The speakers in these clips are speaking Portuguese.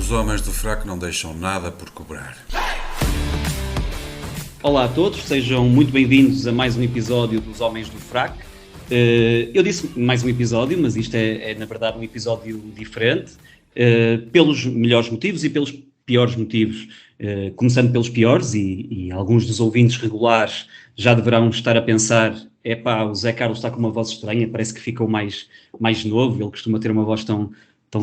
Os homens do fraco não deixam nada por cobrar. Olá a todos, sejam muito bem-vindos a mais um episódio dos Homens do Fraco. Eu disse mais um episódio, mas isto é na verdade um episódio diferente, pelos melhores motivos e pelos piores motivos. Começando pelos piores, e alguns dos ouvintes regulares já deverão estar a pensar: epá, o Zé Carlos está com uma voz estranha, parece que ficou mais novo, ele costuma ter uma voz tão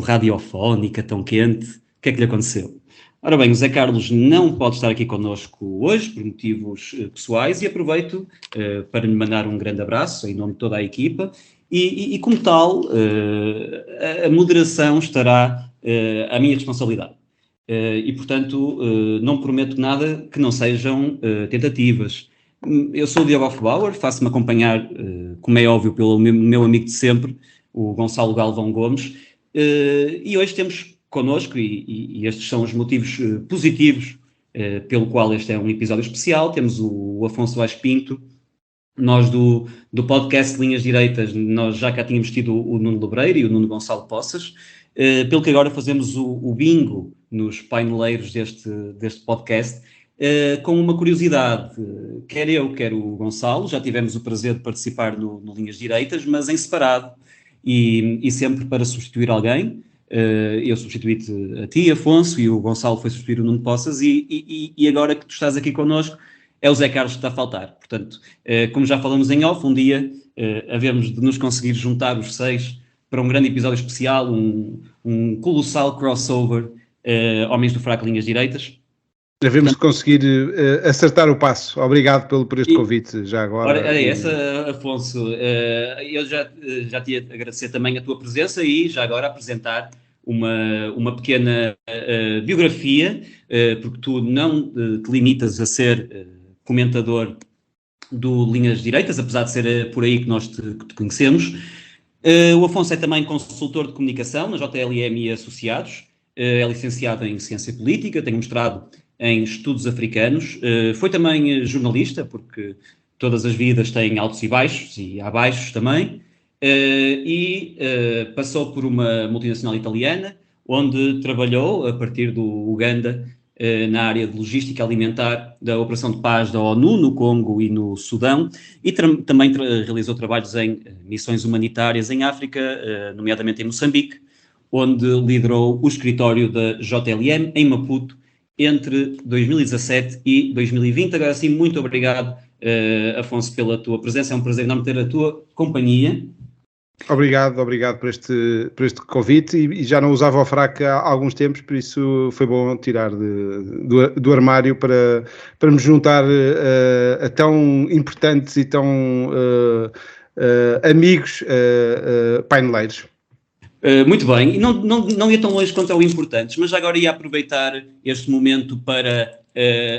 radiofónica, tão quente. O que é que lhe aconteceu? Ora bem, o Zé Carlos não pode estar aqui connosco hoje por motivos pessoais, e aproveito para lhe mandar um grande abraço em nome de toda a equipa e como tal, a moderação estará à minha responsabilidade. E, portanto, não prometo nada que não sejam tentativas. Eu sou o Diogo Hofbauer, faço-me acompanhar, como é óbvio, pelo meu amigo de sempre, o Gonçalo Galvão Gomes, e hoje temos connosco, e estes são os motivos positivos pelo qual este é um episódio especial. Temos o Afonso Vaz Pinto. Nós do podcast Linhas Direitas, nós já cá tínhamos tido o Nuno Lebreiro e o Nuno Gonçalo Poças, pelo que agora fazemos o bingo nos paineleiros deste podcast, com uma curiosidade. Quer eu, quer o Gonçalo, já tivemos o prazer de participar no Linhas Direitas, mas em separado, e sempre para substituir alguém. Eu substituí-te a ti, Afonso, e o Gonçalo foi substituir o Nuno Poças, e agora que tu estás aqui connosco, é o Zé Carlos que está a faltar. Portanto, como já falamos em off, um dia havemos de nos conseguir juntar os 6 para um grande episódio especial, um colossal crossover, Homens do Fraco, Linhas Direitas. Devemos de conseguir acertar o passo. Obrigado por este convite, já agora. Ora, é essa, Afonso. Eu já te ia agradecer também a tua presença e já agora apresentar uma pequena biografia, porque tu não te limitas a ser comentador do Linhas Direitas, apesar de ser por aí que nós te conhecemos. O Afonso é também consultor de comunicação na JLM e Associados, é licenciado em Ciência Política, tem mestrado em Estudos Africanos, foi também jornalista, porque todas as vidas têm altos e baixos, e há baixos também, e passou por uma multinacional italiana, onde trabalhou, a partir do Uganda, na área de logística alimentar da Operação de Paz da ONU, no Congo e no Sudão, e também realizou trabalhos em missões humanitárias em África, nomeadamente em Moçambique, onde liderou o escritório da JLM em Maputo entre 2017 e 2020. Agora sim, muito obrigado, Afonso, pela tua presença. É um prazer enorme ter a tua companhia. Obrigado por este convite, e já não usava o fraco há alguns tempos, por isso foi bom tirar do armário para me juntar a tão importantes e tão amigos paineleiros. Muito bem, e não ia tão longe quanto ao importantes, mas agora ia aproveitar este momento para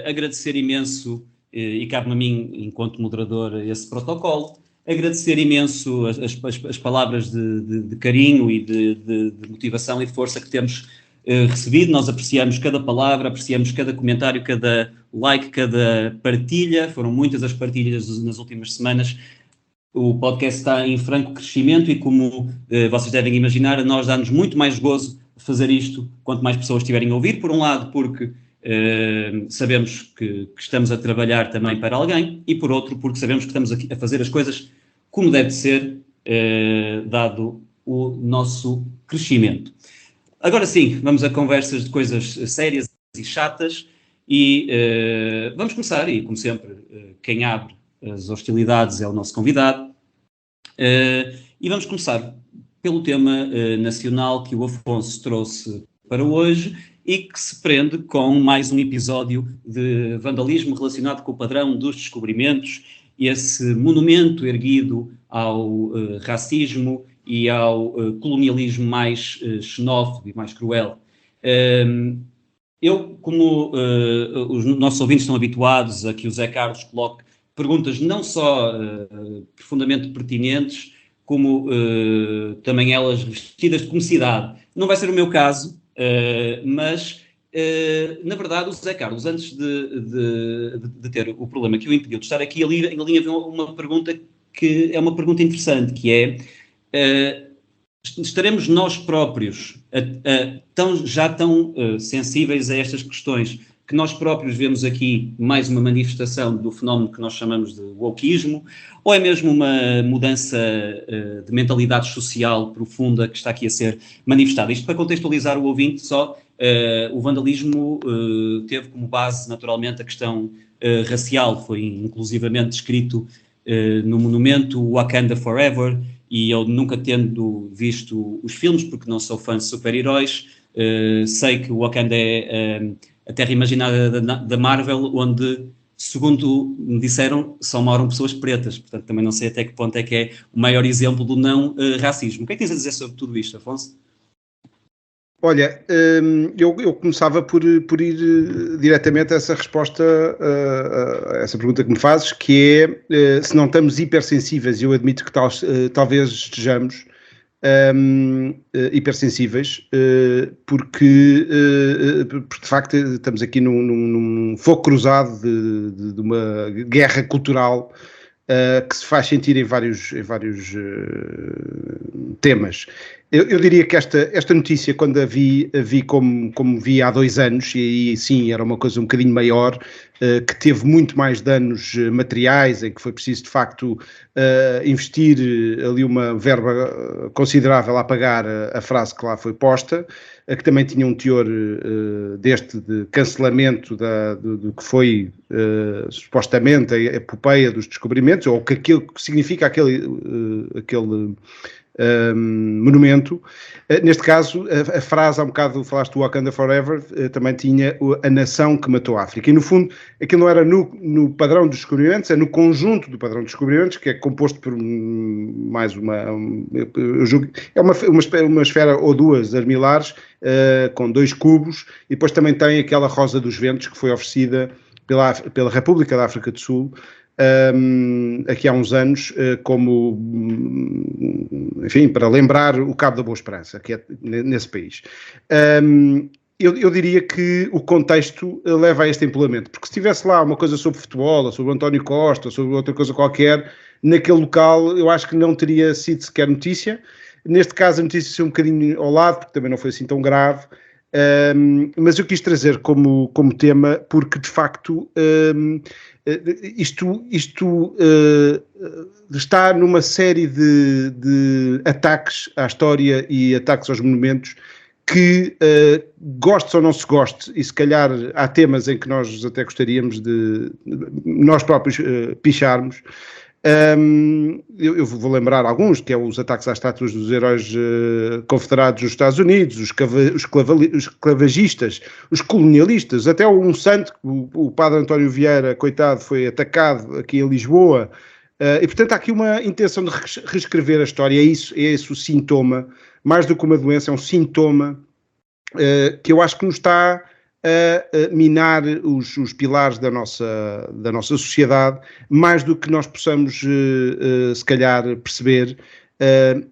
agradecer imenso, e cabe-me a mim, enquanto moderador, esse protocolo, agradecer imenso as palavras de carinho e de motivação e de força que temos recebido. Nós apreciamos cada palavra, apreciamos cada comentário, cada like, cada partilha. Foram muitas as partilhas nas últimas semanas. O podcast está em franco crescimento e, como vocês devem imaginar, a nós dá-nos muito mais gozo fazer isto quanto mais pessoas estiverem a ouvir. Por um lado, porque sabemos que estamos a trabalhar também para alguém, e por outro, porque sabemos que estamos a fazer as coisas como deve ser, dado o nosso crescimento. Agora sim, vamos a conversas de coisas sérias e chatas, e vamos começar, e como sempre, quem abre as hostilidades é o nosso convidado, e vamos começar pelo tema nacional que o Afonso trouxe para hoje e que se prende com mais um episódio de vandalismo relacionado com o padrão dos descobrimentos, esse monumento erguido ao racismo e ao colonialismo mais xenófobo e mais cruel. Eu, como os nossos ouvintes estão habituados a que o Zé Carlos coloque perguntas não só profundamente pertinentes, como também elas vestidas de comicidade. Não vai ser o meu caso, mas, na verdade, o Zé Carlos, antes de ter o problema que o impediu de estar aqui, ali havia uma pergunta que é uma pergunta interessante, que é estaremos nós próprios já tão sensíveis a estas questões que nós próprios vemos aqui mais uma manifestação do fenómeno que nós chamamos de wokeismo, ou é mesmo uma mudança de mentalidade social profunda que está aqui a ser manifestada? Isto para contextualizar o ouvinte só, o vandalismo teve como base naturalmente a questão racial, foi inclusivamente descrito no monumento Wakanda Forever, e eu nunca tendo visto os filmes, porque não sou fã de super-heróis, sei que o Wakanda é a terra imaginada da Marvel, onde, segundo me disseram, só moram pessoas pretas. Portanto, também não sei até que ponto é que é o maior exemplo do não racismo. O que é que tens a dizer sobre tudo isto, Afonso? Olha, eu começava por ir diretamente a essa resposta, a essa pergunta que me fazes, que é se não estamos hipersensíveis, e eu admito que talvez estejamos hipersensíveis, porque de facto estamos aqui num fogo cruzado de uma guerra cultural que se faz sentir em vários temas. Eu diria que esta notícia, quando a vi como vi há 2 anos, e aí sim era uma coisa um bocadinho maior, que teve muito mais danos materiais, em que foi preciso de facto investir ali uma verba considerável a pagar a frase que lá foi posta, que também tinha um teor de cancelamento do que foi supostamente a epopeia dos descobrimentos, ou que aquilo que significa aquele monumento. Neste caso, a frase, há um bocado falaste do Wakanda Forever, também tinha a nação que matou a África. E no fundo, aquilo não era no padrão dos descobrimentos, é no conjunto do padrão dos descobrimentos, que é composto por mais eu julgo, é uma esfera ou duas armilares, com 2 cubos, e depois também tem aquela Rosa dos Ventos que foi oferecida pela República da África do Sul, aqui há uns anos, como, enfim, para lembrar o Cabo da Boa Esperança, que é nesse país. Eu diria que o contexto leva a este empolamento, porque se tivesse lá uma coisa sobre futebol, ou sobre o António Costa, ou sobre outra coisa qualquer, naquele local eu acho que não teria sido sequer notícia. Neste caso a notícia é um bocadinho ao lado, porque também não foi assim tão grave, mas eu quis trazer como tema, porque de facto isto está numa série de ataques à história e ataques aos monumentos que, goste ou não se goste, e se calhar há temas em que nós até gostaríamos de nós próprios picharmos. Eu vou lembrar alguns, que é os ataques às estátuas dos heróis confederados dos Estados Unidos, os clavagistas, os colonialistas, até um santo, o padre António Vieira, coitado, foi atacado aqui em Lisboa, e portanto há aqui uma intenção de reescrever a história. É esse o sintoma, mais do que uma doença, é um sintoma que eu acho que nos está a minar os pilares da nossa sociedade, mais do que nós possamos, se calhar, perceber.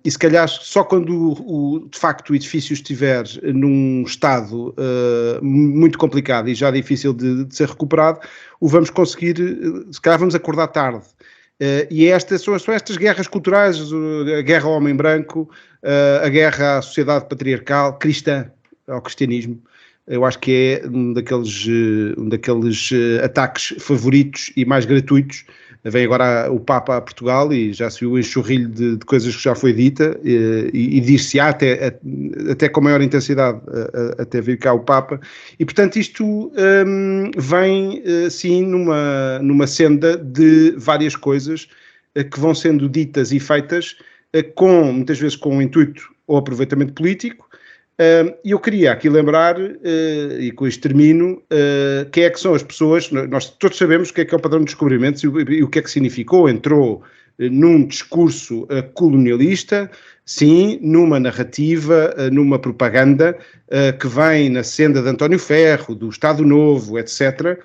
E se calhar só quando de facto o edifício estiver num estado muito complicado e já difícil de ser recuperado, o vamos conseguir, se calhar vamos acordar tarde. E são estas guerras culturais, a guerra ao homem branco, a guerra à sociedade patriarcal, cristã, ao cristianismo. Eu acho que é um daqueles ataques favoritos e mais gratuitos. Vem agora o Papa a Portugal e já se viu o enxurrilho de coisas que já foi dita, e dir-se-á até com maior intensidade até vir cá o Papa. E portanto isto vem sim numa senda de várias coisas que vão sendo ditas e feitas muitas vezes com um intuito ou aproveitamento político. E eu queria aqui lembrar, e com isto termino, quem é que são as pessoas. Nós todos sabemos o que é o padrão de descobrimentos e o que é que significou. Entrou num discurso colonialista, sim, numa narrativa, numa propaganda que vem na senda de António Ferro, do Estado Novo, etc.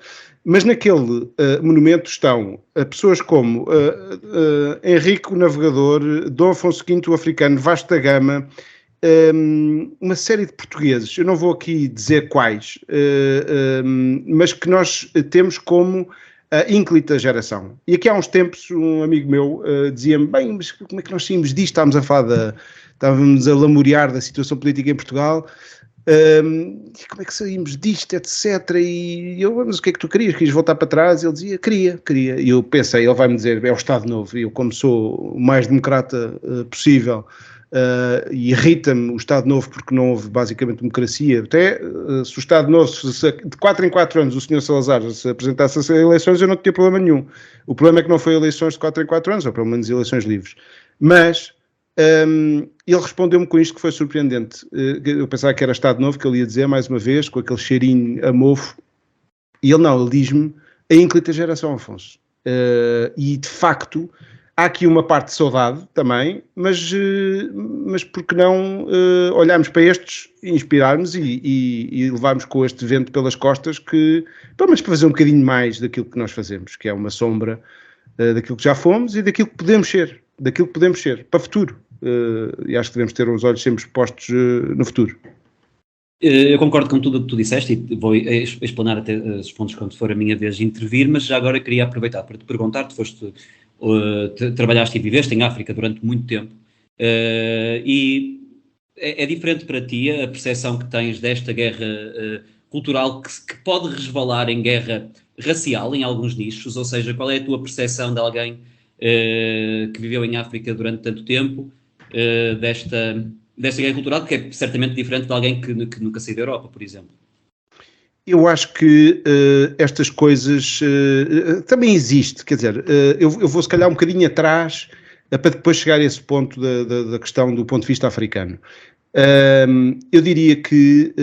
Mas naquele monumento estão pessoas como Henrique o Navegador, Dom Afonso V o Africano, Vasco da Gama, uma série de portugueses, eu não vou aqui dizer quais, mas que nós temos como a ínclita geração. E aqui há uns tempos um amigo meu dizia-me, bem, mas como é que nós saímos disto? Estávamos a lamorear da situação política em Portugal, como é que saímos disto, etc. E eu, mas o que é que tu querias? Querias voltar para trás? Ele dizia, queria. E eu pensei, ele vai-me dizer, é o Estado Novo. E eu, como sou o mais democrata possível, e irrita-me o Estado Novo porque não houve basicamente democracia. Até se o Estado Novo, se de 4 em 4 anos o Sr. Salazar se apresentasse a eleições, eu não tinha problema nenhum. O problema é que não foi eleições de 4 em 4 anos, ou pelo menos eleições livres. Mas ele respondeu-me com isto que foi surpreendente. Eu pensava que era Estado Novo, que ele ia dizer mais uma vez, com aquele cheirinho a mofo, e ele diz-me a ínclita geração, Afonso. E de facto há aqui uma parte de saudade também, mas por que não olharmos para estes, inspirarmos e levarmos com este vento pelas costas, que pelo menos para fazer um bocadinho mais daquilo que nós fazemos, que é uma sombra daquilo que já fomos e daquilo que podemos ser, para o futuro. E acho que devemos ter os olhos sempre postos no futuro. Eu concordo com tudo o que tu disseste e vou explanar até os pontos quando for a minha vez de intervir, mas já agora queria aproveitar para te perguntar, tu trabalhaste e viveste em África durante muito tempo, e é diferente para ti a percepção que tens desta guerra cultural que pode resvalar em guerra racial em alguns nichos, ou seja, qual é a tua percepção de alguém que viveu em África durante tanto tempo, desta guerra cultural, que é certamente diferente de alguém que nunca saiu da Europa, por exemplo? Eu acho que estas coisas também existe, quer dizer, eu vou se calhar um bocadinho atrás para depois chegar a esse ponto da questão do ponto de vista africano. Eu diria que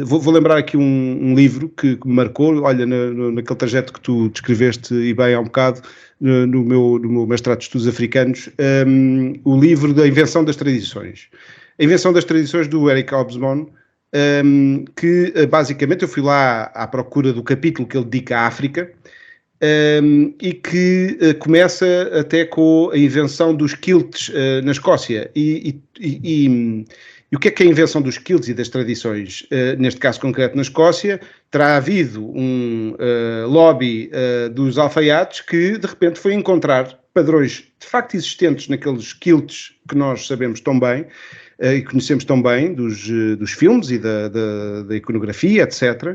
vou lembrar aqui um livro que me marcou, olha, naquele trajeto que tu descreveste e bem há um bocado, no meu mestrado de estudos africanos, o livro da Invenção das Tradições. A Invenção das Tradições do Eric Hobsbawm, que basicamente eu fui lá à procura do capítulo que ele dedica à África, e que começa até com a invenção dos quilts na Escócia. E o que é a invenção dos quilts e das tradições? Neste caso concreto na Escócia, terá havido um lobby dos alfaiates que de repente foi encontrar padrões de facto existentes naqueles quilts que nós sabemos tão bem, e conhecemos tão bem dos filmes e da iconografia, etc.,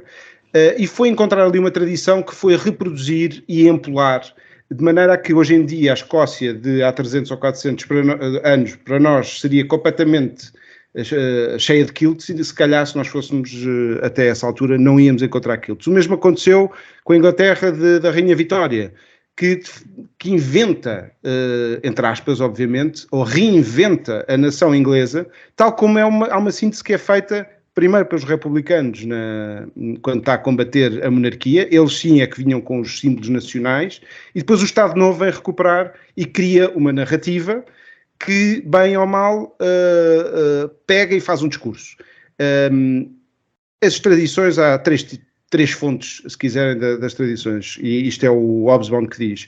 e foi encontrar ali uma tradição que foi reproduzir e empolar, de maneira a que hoje em dia a Escócia de há 300 ou 400 anos para nós seria completamente cheia de quilts, e se calhar se nós fôssemos até essa altura não íamos encontrar quilts. O mesmo aconteceu com a Inglaterra da Rainha Vitória, que inventa, entre aspas, obviamente, ou reinventa a nação inglesa, tal como há uma síntese que é feita primeiro pelos republicanos quando está a combater a monarquia, eles sim é que vinham com os símbolos nacionais, e depois o Estado Novo vem recuperar e cria uma narrativa que, bem ou mal, pega e faz um discurso. As tradições, há três fontes, se quiserem, das tradições, e isto é o Hobsbawm que diz.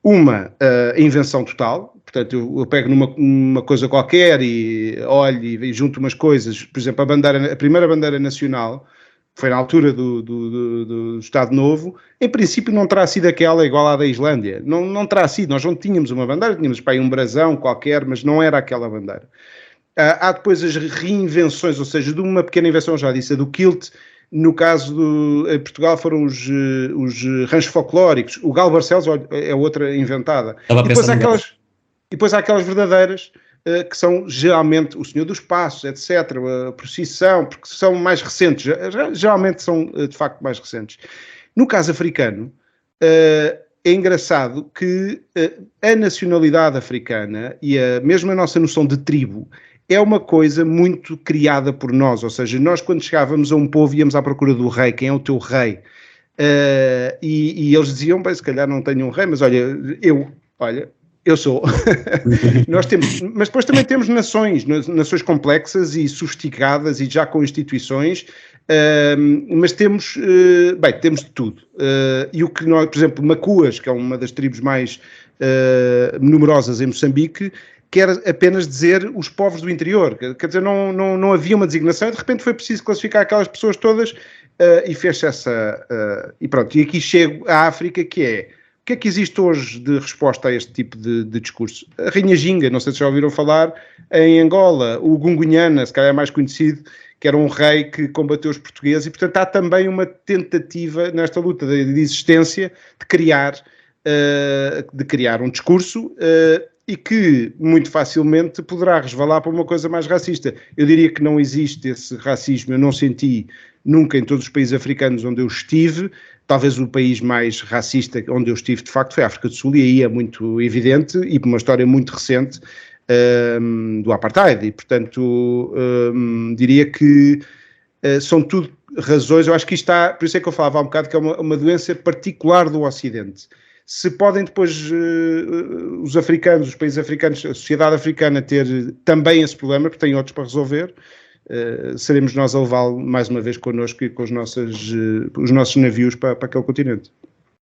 Uma, a invenção total, portanto eu pego numa coisa qualquer e olho e junto umas coisas, por exemplo, a primeira bandeira nacional, que foi na altura do Estado Novo, em princípio não terá sido aquela igual à da Islândia, não terá sido, nós não tínhamos uma bandeira, tínhamos para aí um brasão qualquer, mas não era aquela bandeira. Há depois as reinvenções, ou seja, de uma pequena invenção, já disse, a do kilt. No caso em Portugal foram os ranchos folclóricos. O Galo Barcelos é outra inventada. E depois há aquelas verdadeiras, que são geralmente o Senhor dos Passos, etc., a procissão, porque são mais recentes. Geralmente são, de facto, mais recentes. No caso africano, é engraçado que a nacionalidade africana e mesmo a nossa noção de tribo é uma coisa muito criada por nós, ou seja, nós quando chegávamos a um povo íamos à procura do rei, quem é o teu rei? E eles diziam, bem, se calhar não tenho um rei, mas olha, eu sou. Nós temos, mas depois também temos nações complexas e sofisticadas e já com instituições, mas temos de tudo. E o que nós, por exemplo, Macuas, que é uma das tribos mais numerosas em Moçambique, quer apenas dizer os povos do interior. Quer dizer, não havia uma designação e de repente foi preciso classificar aquelas pessoas todas e fez-se essa... e pronto, e aqui chego à África, que é... O que é que existe hoje de resposta a este tipo de discurso? A Rainha Ginga, não sei se já ouviram falar, em Angola, o Gungunhana, se calhar é mais conhecido, que era um rei que combateu os portugueses, e portanto há também uma tentativa nesta luta de existência de criar um discurso e que muito facilmente poderá resvalar para uma coisa mais racista. Eu diria que não existe esse racismo, eu não senti nunca em todos os países africanos onde eu estive. Talvez o país mais racista onde eu estive, de facto, foi a África do Sul, e aí é muito evidente, e por uma história muito recente do apartheid, e portanto diria que são tudo razões. Eu acho que isto está, por isso é que eu falava há um bocado que é uma doença particular do Ocidente. Se podem depois os africanos, os países africanos, a sociedade africana ter também esse problema, porque têm outros para resolver, seremos nós a levá-lo mais uma vez connosco e com os nossos navios para aquele continente.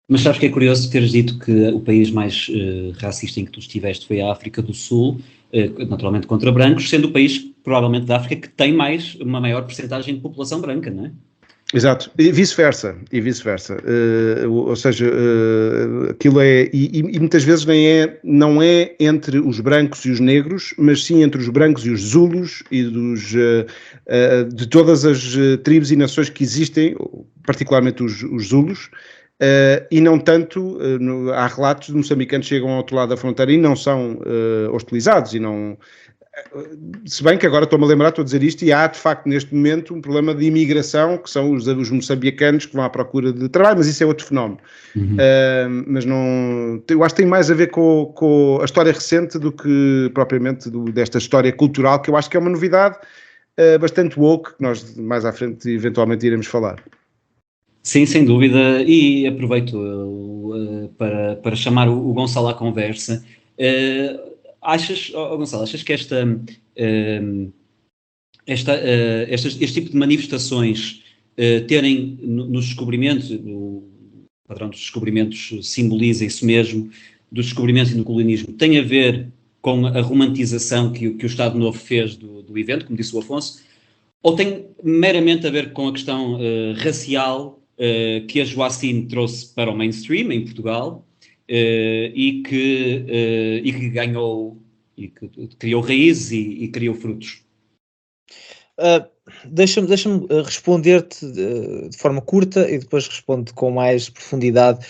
Mas sabes que é curioso teres dito que o país mais racista em que tu estiveste foi a África do Sul, naturalmente contra brancos, sendo o país, provavelmente, da África que tem uma maior percentagem de população branca, não é? Exato, e vice-versa, ou seja, aquilo é, e muitas vezes não é entre os brancos e os negros, mas sim entre os brancos e os zulus e de todas as tribos e nações que existem, particularmente os zulus, e não tanto, há relatos de moçambicanos que chegam ao outro lado da fronteira e não são hostilizados, e não... Se bem que agora estou-me a lembrar, estou a dizer isto, e há de facto neste momento um problema de imigração, que são os moçambicanos que vão à procura de trabalho, mas isso é outro fenómeno. Mas não, eu acho que tem mais a ver com a história recente do que propriamente desta história cultural, que eu acho que é uma novidade bastante woke, que nós mais à frente eventualmente iremos falar. Sim, sem dúvida, e aproveito para chamar o Gonçalo à conversa. Gonçalo, achas que este tipo de manifestações terem nos descobrimentos, o padrão dos descobrimentos simboliza isso mesmo, dos descobrimentos e do colonialismo, tem a ver com a romantização que o Estado Novo fez do evento, como disse o Afonso, ou tem meramente a ver com a questão racial que a Joacine trouxe para o mainstream em Portugal, e que ganhou, e que criou raízes e criou frutos? Deixa-me responder-te de forma curta e depois respondo com mais profundidade.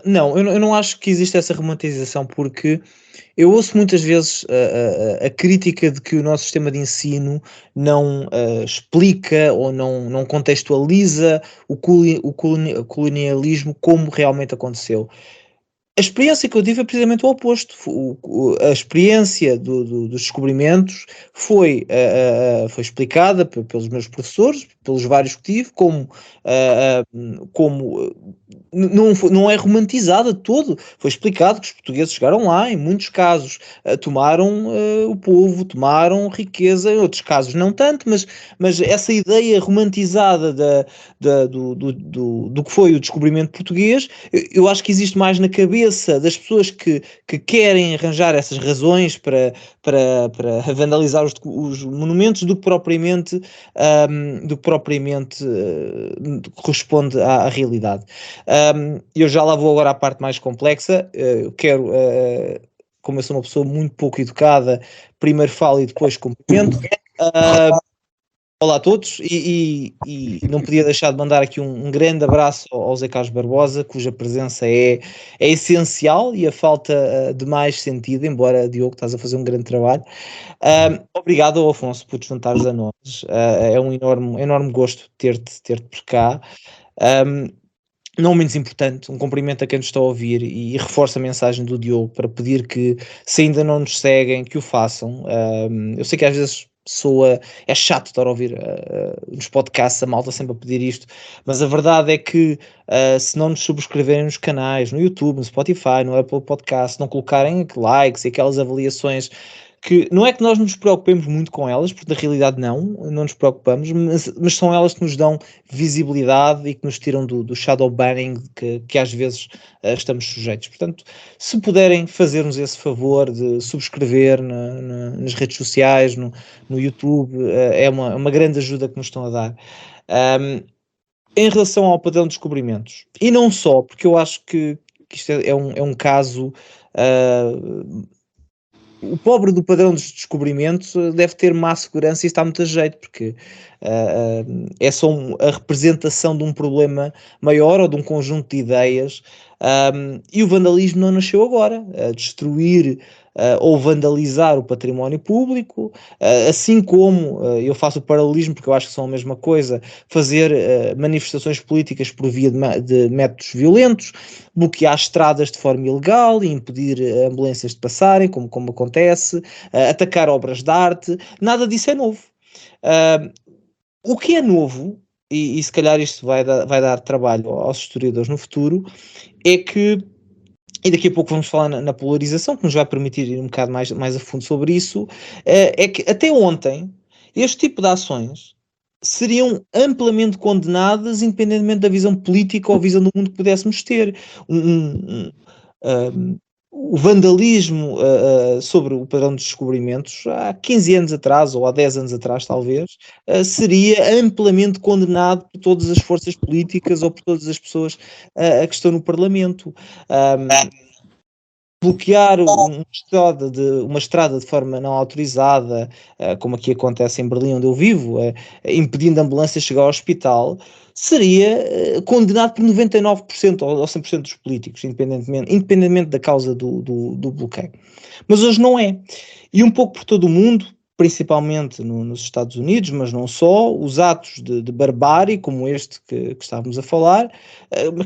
Não, eu não acho que existe essa romantização, porque eu ouço muitas vezes a crítica de que o nosso sistema de ensino não explica ou não contextualiza o colonialismo como realmente aconteceu. A experiência que eu tive é precisamente o oposto. A experiência dos descobrimentos foi explicada pelos meus professores, pelos vários que tive, como não é romantizada de todo. Foi explicado que os portugueses chegaram lá, em muitos casos tomaram o povo, tomaram riqueza, em outros casos não tanto, mas essa ideia romantizada do que foi o descobrimento português, eu acho que existe mais na cabeça das pessoas que querem arranjar essas razões para vandalizar os monumentos do que propriamente corresponde à realidade. Eu já lá vou agora à parte mais complexa. Eu quero, como eu sou uma pessoa muito pouco educada, primeiro falo e depois cumprimento. Olá a todos, e não podia deixar de mandar aqui um grande abraço ao Zé Carlos Barbosa, cuja presença é essencial e a falta de mais sentido, embora, Diogo, estás a fazer um grande trabalho. Obrigado ao Afonso por te juntares a nós. É um enorme gosto ter-te por cá. Não menos importante, um cumprimento a quem nos está a ouvir, e reforço a mensagem do Diogo para pedir que, se ainda não nos seguem, que o façam. Eu sei que às vezes é chato estar a ouvir nos podcasts a malta sempre a pedir isto, mas a verdade é que se não nos subscreverem nos canais, no YouTube, no Spotify, no Apple Podcast, não colocarem likes e aquelas avaliações que não é que nós nos preocupemos muito com elas, porque na realidade não nos preocupamos, mas são elas que nos dão visibilidade e que nos tiram do shadow banning que às vezes estamos sujeitos. Portanto, se puderem fazer-nos esse favor de subscrever nas redes sociais, no YouTube, é uma grande ajuda que nos estão a dar. Em relação ao padrão de descobrimentos, e não só, porque eu acho que isto é um caso... o pobre do padrão de descobrimento deve ter má segurança e está muito a jeito, porque é só a representação de um problema maior ou de um conjunto de ideias, e o vandalismo não nasceu agora. Destruir ou vandalizar o património público, assim como eu faço o paralelismo, porque eu acho que são a mesma coisa, fazer manifestações políticas por via de métodos violentos, bloquear estradas de forma ilegal e impedir ambulâncias de passarem, como acontece, atacar obras de arte, nada disso é novo. O que é novo, e se calhar isto vai dar trabalho aos historiadores no futuro, é que, e daqui a pouco vamos falar na polarização, que nos vai permitir ir um bocado mais a fundo sobre isso, é que até ontem este tipo de ações seriam amplamente condenadas, independentemente da visão política ou visão do mundo que pudéssemos ter. O vandalismo sobre o padrão de descobrimentos, há 15 anos atrás, ou há 10 anos atrás talvez, seria amplamente condenado por todas as forças políticas ou por todas as pessoas que estão no Parlamento. Bloquear uma estrada de forma não autorizada, como aqui acontece em Berlim, onde eu vivo, impedindo a ambulância chegar ao hospital, seria condenado por 99% ou 100% dos políticos, independentemente da causa do bloqueio. Mas hoje não é. E um pouco por todo o mundo, principalmente nos Estados Unidos, mas não só, os atos de barbárie, como este que estávamos a falar,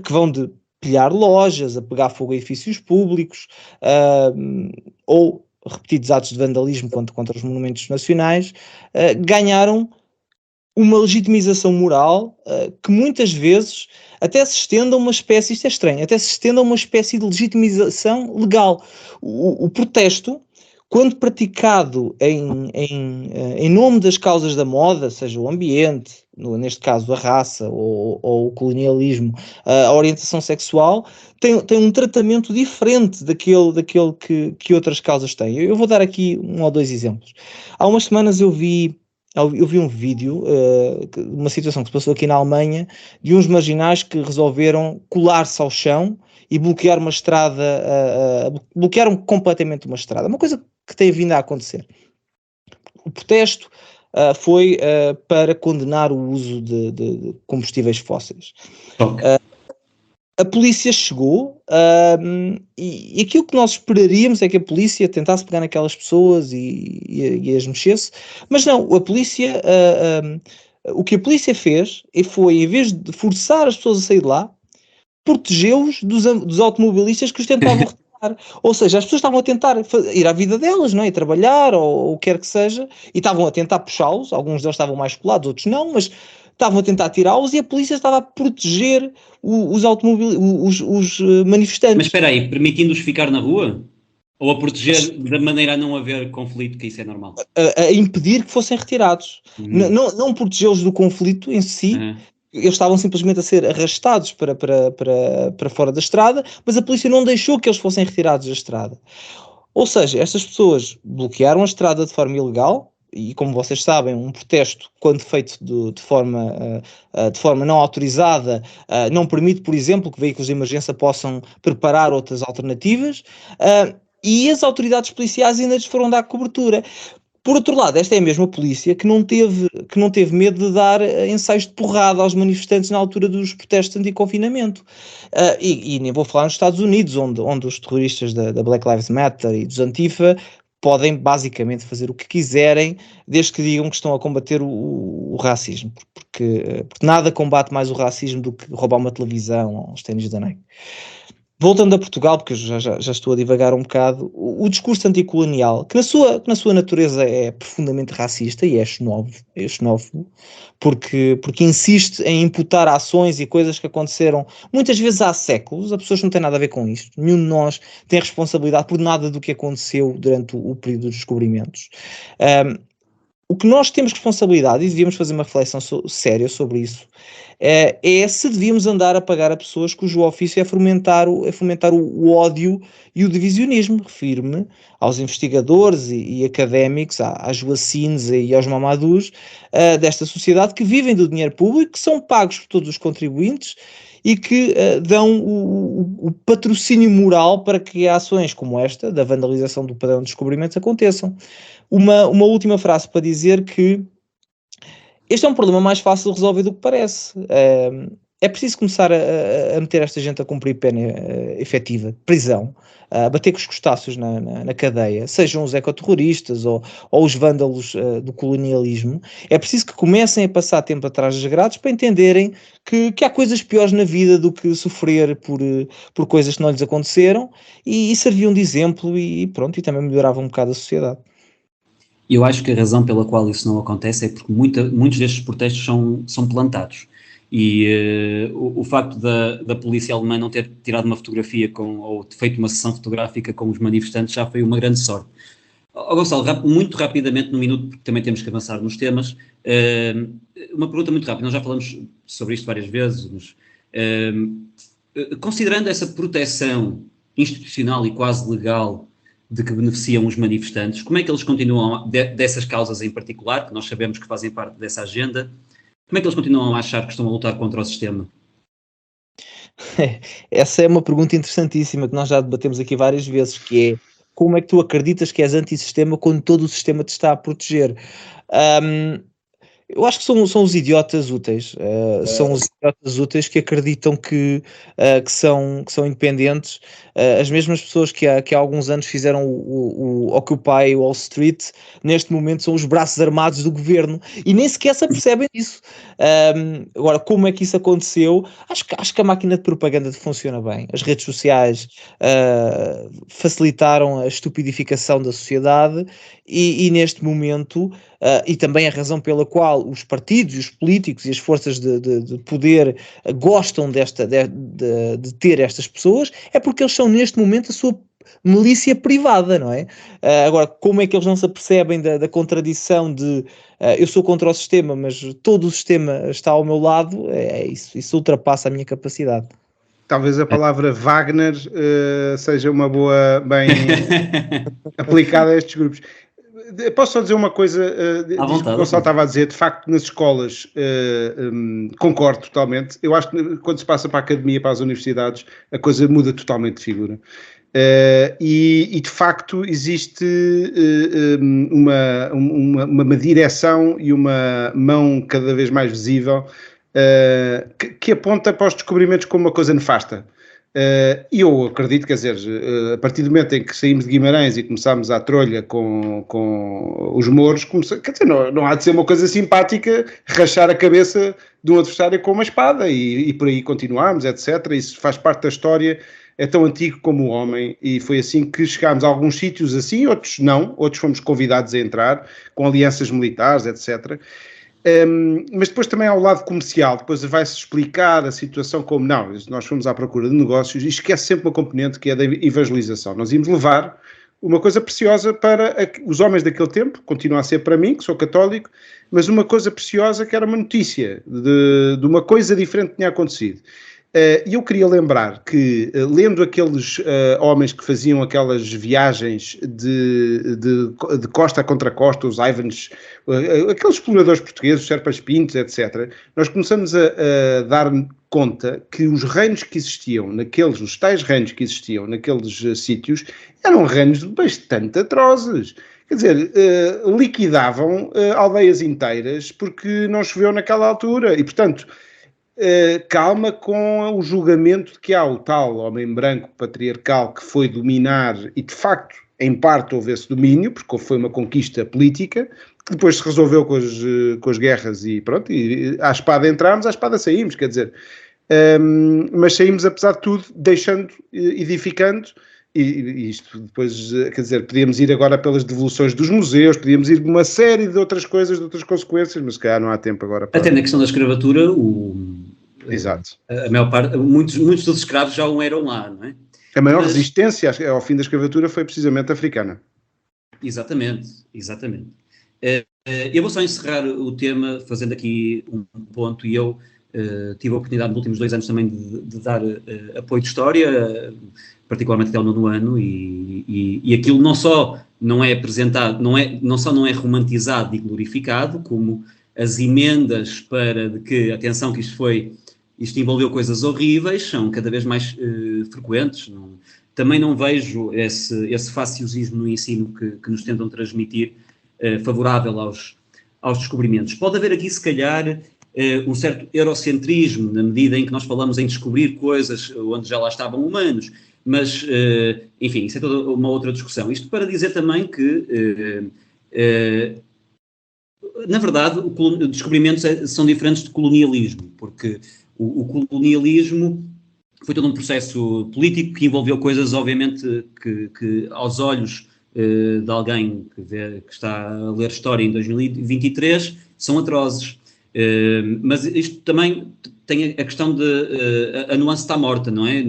que vão de pilhar lojas, a pegar fogo a edifícios públicos, ou repetidos atos de vandalismo contra os monumentos nacionais, ganharam uma legitimização moral que muitas vezes até se estende a uma espécie, isto é estranho, até se estende a uma espécie de legitimização legal. O protesto, quando praticado em nome das causas da moda, seja o ambiente, neste caso a raça ou o colonialismo, a orientação sexual, tem um tratamento diferente daquele que outras causas têm. Eu vou dar aqui um ou dois exemplos. Há umas semanas eu vi um vídeo, uma situação que se passou aqui na Alemanha, de uns marginais que resolveram colar-se ao chão e bloquear uma estrada, bloquearam completamente uma estrada, uma coisa que tem vindo a acontecer. O protesto foi para condenar o uso de combustíveis fósseis. A polícia chegou e aquilo que nós esperaríamos é que a polícia tentasse pegar naquelas pessoas e as mexesse, mas não, a polícia, o que a polícia fez foi, em vez de forçar as pessoas a sair de lá, protegeu-os dos automobilistas que os tentavam retirar. Ou seja, as pessoas estavam a tentar ir à vida delas, não é? E trabalhar ou o que quer que seja, e estavam a tentar puxá-los, alguns deles estavam mais colados, outros não, mas estavam a tentar tirá-los e a polícia estava a proteger os manifestantes. Mas espera aí, permitindo-os ficar na rua? Ou a proteger da maneira a não haver conflito, que isso é normal? A impedir que fossem retirados. Não protegê-los do conflito em si. Eles estavam simplesmente a ser arrastados para fora da estrada, mas a polícia não deixou que eles fossem retirados da estrada. Ou seja, estas pessoas bloquearam a estrada de forma ilegal, e como vocês sabem, um protesto, quando feito de forma não autorizada, não permite, por exemplo, que veículos de emergência possam preparar outras alternativas, e as autoridades policiais ainda lhes foram dar cobertura. Por outro lado, esta é a mesma polícia que não teve medo de dar ensaios de porrada aos manifestantes na altura dos protestos anti-confinamento. E nem vou falar nos Estados Unidos, onde os terroristas da Black Lives Matter e dos Antifa podem basicamente fazer o que quiserem, desde que digam que estão a combater o racismo, porque nada combate mais o racismo do que roubar uma televisão ou os ténis da Nike. Voltando a Portugal, porque eu já estou a divagar um bocado, o discurso anticolonial, que na sua natureza é profundamente racista e é xenófobo, porque insiste em imputar ações e coisas que aconteceram muitas vezes há séculos. As pessoas não têm nada a ver com isto. Nenhum de nós tem responsabilidade por nada do que aconteceu durante o período dos descobrimentos. O que nós temos responsabilidade, e devíamos fazer uma reflexão séria sobre isso, é se devíamos andar a pagar a pessoas cujo ofício é fomentar o ódio e o divisionismo. Refiro-me aos investigadores e académicos, às Joacines e aos Mamadous desta sociedade, que vivem do dinheiro público, que são pagos por todos os contribuintes e que dão o patrocínio moral para que ações como esta, da vandalização do padrão de descobrimentos, aconteçam. Uma última frase para dizer que este é um problema mais fácil de resolver do que parece. É preciso começar a meter esta gente a cumprir pena efetiva, prisão, a bater com os crustáceos na cadeia, sejam os ecoterroristas ou os vândalos do colonialismo. É preciso que comecem a passar tempo atrás das grades para entenderem que há coisas piores na vida do que sofrer por coisas que não lhes aconteceram, e serviam de exemplo e pronto, e também melhoravam um bocado a sociedade. Eu acho que a razão pela qual isso não acontece é porque muitos destes protestos são plantados. E o facto da polícia alemã não ter tirado uma fotografia ou feito uma sessão fotográfica com os manifestantes já foi uma grande sorte. Gonçalo, muito rapidamente, num minuto, porque também temos que avançar nos temas, uma pergunta muito rápida. Nós já falamos sobre isto várias vezes, mas considerando essa proteção institucional e quase legal de que beneficiam os manifestantes, como é que eles continuam, dessas causas em particular, que nós sabemos que fazem parte dessa agenda, como é que eles continuam a achar que estão a lutar contra o sistema? Essa é uma pergunta interessantíssima que nós já debatemos aqui várias vezes, que é: como é que tu acreditas que és antissistema quando todo o sistema te está a proteger? Eu acho que são os idiotas úteis. São os idiotas úteis que acreditam que são independentes. As mesmas pessoas que há alguns anos fizeram o Occupy Wall Street, neste momento são os braços armados do governo e nem sequer se apercebem disso. Agora, como é que isso aconteceu? Acho que a máquina de propaganda funciona bem. As redes sociais facilitaram a estupidificação da sociedade e neste momento, e também a razão pela qual os partidos, os políticos e as forças de poder gostam de ter estas pessoas, é porque eles são neste momento a sua milícia privada, não é? Agora, como é que eles não se apercebem da contradição de eu sou contra o sistema, mas todo o sistema está ao meu lado? Isso ultrapassa a minha capacidade. Talvez a palavra Wagner seja uma boa, bem aplicada a estes grupos. Posso só dizer uma coisa, que o Gonçalo estava a dizer, de facto nas escolas concordo totalmente. Eu acho que quando se passa para a academia, para as universidades, a coisa muda totalmente de figura. E de facto existe uma direção e uma mão cada vez mais visível que aponta para os descobrimentos como uma coisa nefasta. E eu acredito, quer dizer, a partir do momento em que saímos de Guimarães e começámos a trolha com os mouros, quer dizer, não há de ser uma coisa simpática rachar a cabeça de um adversário com uma espada e por aí continuamos, etc. Isso faz parte da história, é tão antigo como o homem, e foi assim que chegámos a alguns sítios assim, outros não, outros fomos convidados a entrar com alianças militares, etc. Mas depois também há o lado comercial, depois vai-se explicar a situação como não, nós fomos à procura de negócios e esquece sempre uma componente que é da evangelização. Nós íamos levar uma coisa preciosa para os homens daquele tempo, continua a ser para mim, que sou católico, mas uma coisa preciosa que era uma notícia de uma coisa diferente que tinha acontecido. E eu queria lembrar que, lendo aqueles homens que faziam aquelas viagens de costa contra costa, os Ivans, aqueles exploradores portugueses, os Serpas Pintos, etc., nós começamos a dar conta que os reinos que existiam os tais reinos que existiam naqueles sítios, eram reinos bastante atrozes. Quer dizer, liquidavam aldeias inteiras porque não choveu naquela altura e, portanto, calma com o julgamento de que há o tal homem branco patriarcal que foi dominar, e de facto, em parte houve esse domínio, porque foi uma conquista política, que depois se resolveu com as guerras e pronto, e à espada entramos, à espada saímos, quer dizer, mas saímos, apesar de tudo, deixando, edificando, e isto depois, quer dizer, podíamos ir agora pelas devoluções dos museus, podíamos ir uma série de outras coisas, de outras consequências, mas se calhar não há tempo agora para... Até na questão da escravatura, Exato. A maior parte, muitos dos escravos já não eram lá, não é? A maior resistência ao fim da escravatura foi precisamente africana. Exatamente. Eu vou só encerrar o tema fazendo aqui um ponto, e eu tive a oportunidade nos últimos 2 anos também de dar apoio de história, particularmente até ao 9º ano, e aquilo não só não é apresentado, não só não é romantizado e glorificado, como as emendas para de que, atenção que isto envolveu coisas horríveis, são cada vez mais frequentes. Também não vejo esse faciosismo no ensino que nos tentam transmitir favorável aos descobrimentos. Pode haver aqui, se calhar, um certo eurocentrismo, na medida em que nós falamos em descobrir coisas onde já lá estavam humanos, mas, enfim, isso é toda uma outra discussão. Isto para dizer também que, na verdade, descobrimentos são diferentes de colonialismo, porque o colonialismo foi todo um processo político que envolveu coisas, obviamente, que aos olhos de alguém que está a ler história em 2023 são atrozes. Mas isto também tem a questão de a nuance está morta, não é?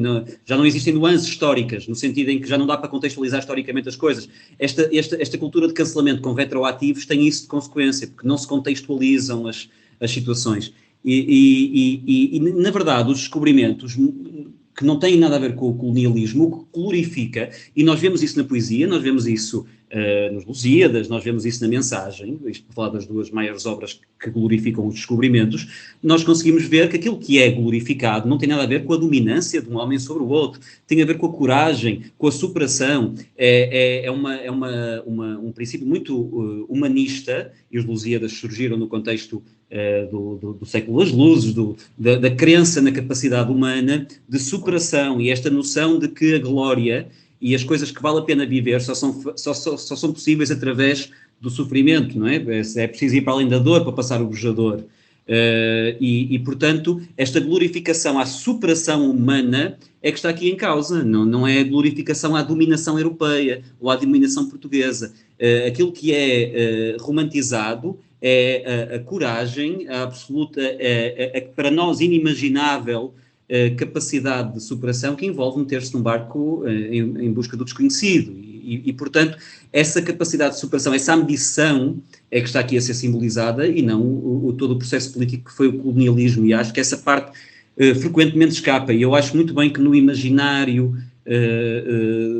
Já não existem nuances históricas, no sentido em que já não dá para contextualizar historicamente as coisas. Esta cultura de cancelamento com retroativos tem isso de consequência, porque não se contextualizam as situações. E, na verdade, os descobrimentos que não têm nada a ver com o colonialismo, o que glorifica, e nós vemos isso na poesia, nós vemos isso nos Lusíadas, nós vemos isso na Mensagem, isto por falar das 2 maiores obras que glorificam os descobrimentos, nós conseguimos ver que aquilo que é glorificado não tem nada a ver com a dominância de um homem sobre o outro, tem a ver com a coragem, com a superação, é um princípio muito humanista, e os Lusíadas surgiram no contexto do século das luzes, da crença na capacidade humana de superação, e esta noção de que a glória e as coisas que vale a pena viver só são possíveis através do sofrimento, não é? É preciso ir para além da dor para passar o bojador. Portanto, esta glorificação à superação humana é que está aqui em causa, não é a glorificação à dominação europeia ou à dominação portuguesa. Aquilo que é romantizado é a coragem, a absoluta, para nós inimaginável capacidade de superação que envolve meter-se num barco em busca do desconhecido. Portanto, essa capacidade de superação, essa ambição é que está aqui a ser simbolizada e não todo o processo político que foi o colonialismo, e acho que essa parte frequentemente escapa, e eu acho muito bem que no imaginário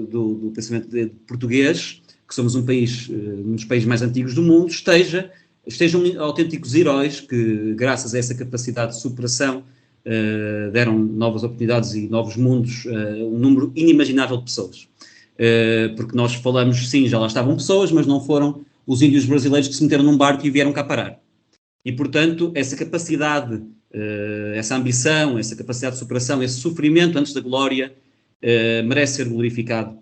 do pensamento português, que somos um dos países mais antigos do mundo, estejam autênticos heróis que, graças a essa capacidade de superação, deram novas oportunidades e novos mundos a um número inimaginável de pessoas. Porque nós falamos, sim, já lá estavam pessoas, mas não foram os índios brasileiros que se meteram num barco e vieram cá parar. E, portanto, essa capacidade, essa ambição, essa capacidade de superação, esse sofrimento antes da glória, merece ser glorificado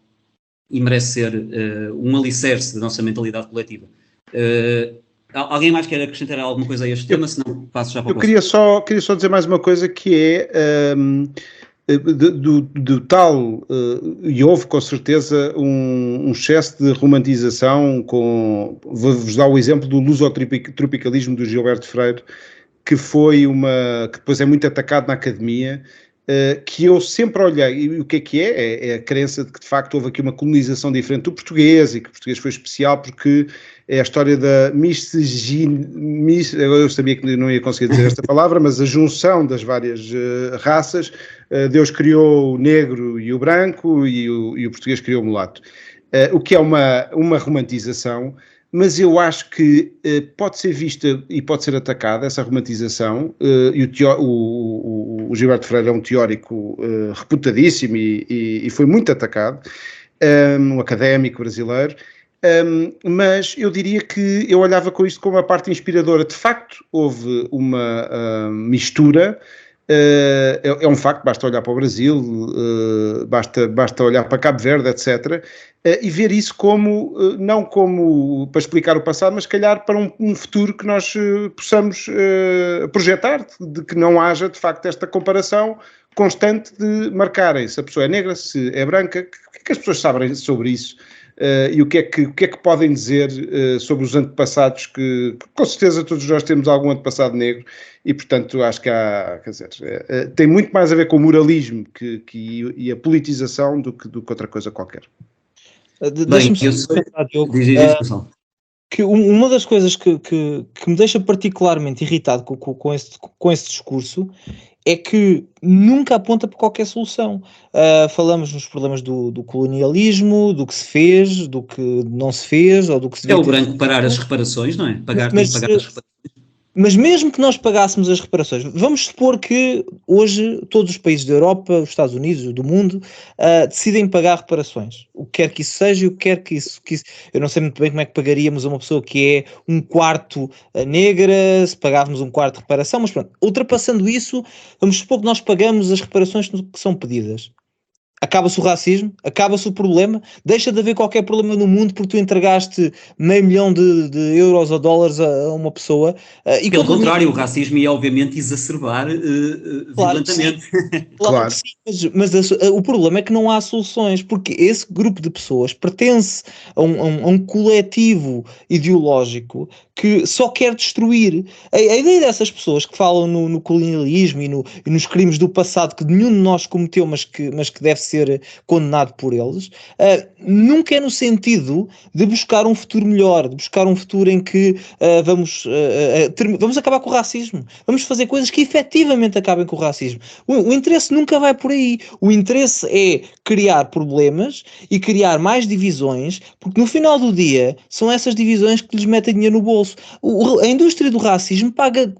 e merece ser um alicerce da nossa mentalidade coletiva. Alguém mais quer acrescentar alguma coisa a este tema? Senão passo já para o próximo. Queria só dizer mais uma coisa, que é do tal, e houve com certeza um excesso de romantização, vou-vos dar o exemplo do lusotropicalismo do Gilberto Freire, que depois é muito atacado na academia, que eu sempre olhei, e o que é? É a crença de que de facto houve aqui uma colonização diferente do português, e que o português foi especial porque é a história da eu sabia que não ia conseguir dizer esta palavra, mas a junção das várias raças. Deus criou o negro e o branco, e o português criou o mulato. O que é uma romantização, mas eu acho que pode ser vista e pode ser atacada essa romantização, e o Gilberto Freire é um teórico reputadíssimo e foi muito atacado, um académico brasileiro, mas eu diria que eu olhava com isto como a parte inspiradora. De facto, houve uma mistura, É um facto, basta olhar para o Brasil, basta olhar para Cabo Verde, etc., e ver isso como, não como para explicar o passado, mas se calhar para um futuro que nós possamos projetar, de que não haja de facto esta comparação constante de marcarem se a pessoa é negra, se é branca, o que é que as pessoas sabem sobre isso? E o que é que podem dizer sobre os antepassados que com certeza todos nós temos algum antepassado negro e portanto acho que há, quer dizer, tem muito mais a ver com o moralismo e a politização do que outra coisa qualquer. Deixa-me só pensar, Diogo, que uma das coisas que me deixa particularmente irritado com esse discurso é que nunca aponta para qualquer solução. Falamos nos problemas do colonialismo, do que se fez, do que não se fez, ou do que se devia ter feito. É o branco parar as reparações, não é? Pagar as reparações. Mas mesmo que nós pagássemos as reparações, vamos supor que hoje todos os países da Europa, os Estados Unidos, do mundo, decidem pagar reparações. O que quer que isso seja, o que quer que isso... Eu não sei muito bem como é que pagaríamos a uma pessoa que é um quarto negra, se pagávamos um quarto de reparação, mas pronto, ultrapassando isso, vamos supor que nós pagamos as reparações que são pedidas. Acaba-se o racismo, acaba-se o problema, deixa de haver qualquer problema no mundo porque tu entregaste $500 mil de euros ou dólares a uma pessoa. Pelo contrário, o racismo ia obviamente exacerbar violentamente. Claro. Que sim, mas o problema é que não há soluções, porque esse grupo de pessoas pertence a um coletivo ideológico que só quer destruir. A ideia dessas pessoas que falam no colonialismo e nos crimes do passado que nenhum de nós cometeu, mas que deve ser condenado por eles, nunca é no sentido de buscar um futuro melhor, de buscar um futuro em que vamos acabar com o racismo, vamos fazer coisas que efetivamente acabem com o racismo. O interesse nunca vai por aí. O interesse é criar problemas e criar mais divisões, porque no final do dia são essas divisões que lhes metem dinheiro no bolso. A indústria do racismo paga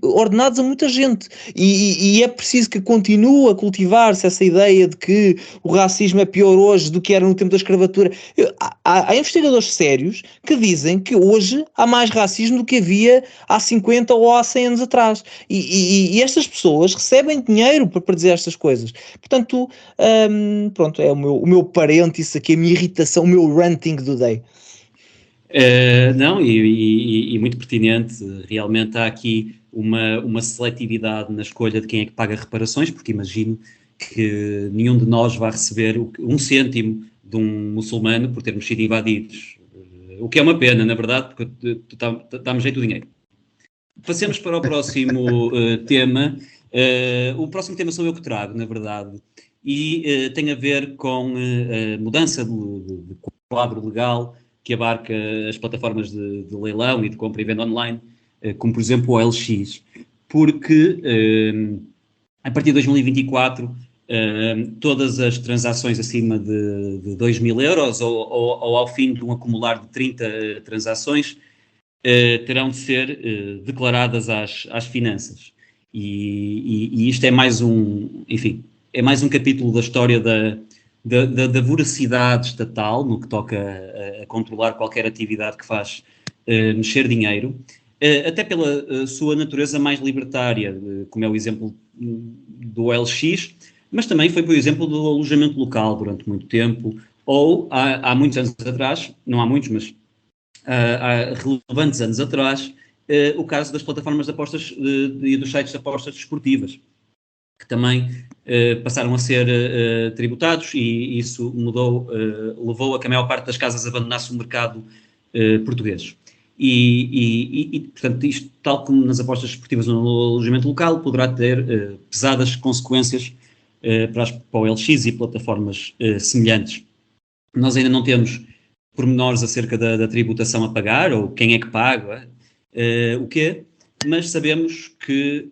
ordenados a muita gente e é preciso que continue a cultivar-se essa ideia de que o racismo é pior hoje do que era no tempo da escravatura. Há investigadores sérios que dizem que hoje há mais racismo do que havia há 50 ou há 100 anos atrás. E estas pessoas recebem dinheiro para dizer estas coisas. Portanto, pronto, é o meu parênteses aqui, a minha irritação, o meu ranting do day. Não, e muito pertinente, realmente há aqui uma seletividade na escolha de quem é que paga reparações, porque imagino que nenhum de nós vai receber 1 cêntimo de um muçulmano por termos sido invadidos, o que é uma pena, na verdade, porque dá-me jeito o dinheiro. Passemos para o próximo tema. O próximo tema sou eu que trago, na verdade, e tem a ver com a mudança de quadro legal que abarca as plataformas de leilão e de compra e venda online, como por exemplo o OLX, porque a partir de 2024 todas as transações acima de 2 mil euros ou ao fim de um acumular de 30 transações terão de ser declaradas às finanças. E isto é mais é mais um capítulo da história da voracidade estatal no que toca a controlar qualquer atividade que faz mexer dinheiro, até pela sua natureza mais libertária, como é o exemplo do OLX, mas também foi, por exemplo, do alojamento local durante muito tempo, ou há muitos anos atrás, não há muitos, mas há relevantes anos atrás, o caso das plataformas de apostas e dos sites de apostas desportivas, que também passaram a ser tributados, e isso levou a que a maior parte das casas abandonasse o mercado português. Portanto, isto, tal como nas apostas desportivas no alojamento local, poderá ter pesadas consequências para o LX e plataformas semelhantes. Nós ainda não temos pormenores acerca da tributação a pagar, ou quem é que paga, o quê, mas sabemos que,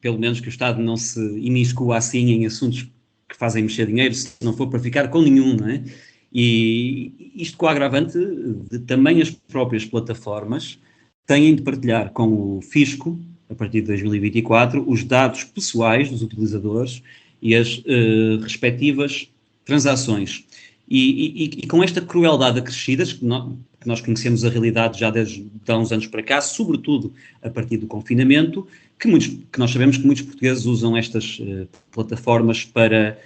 pelo menos, que o Estado não se imiscua assim em assuntos que fazem mexer dinheiro, se não for para ficar com nenhum, não é? E isto com o agravante de também as próprias plataformas têm de partilhar com o Fisco, a partir de 2024, os dados pessoais dos utilizadores e as respectivas transações. E com esta crueldade acrescida, que que nós conhecemos a realidade já desde há uns anos para cá, sobretudo a partir do confinamento, que nós sabemos que muitos portugueses usam estas plataformas para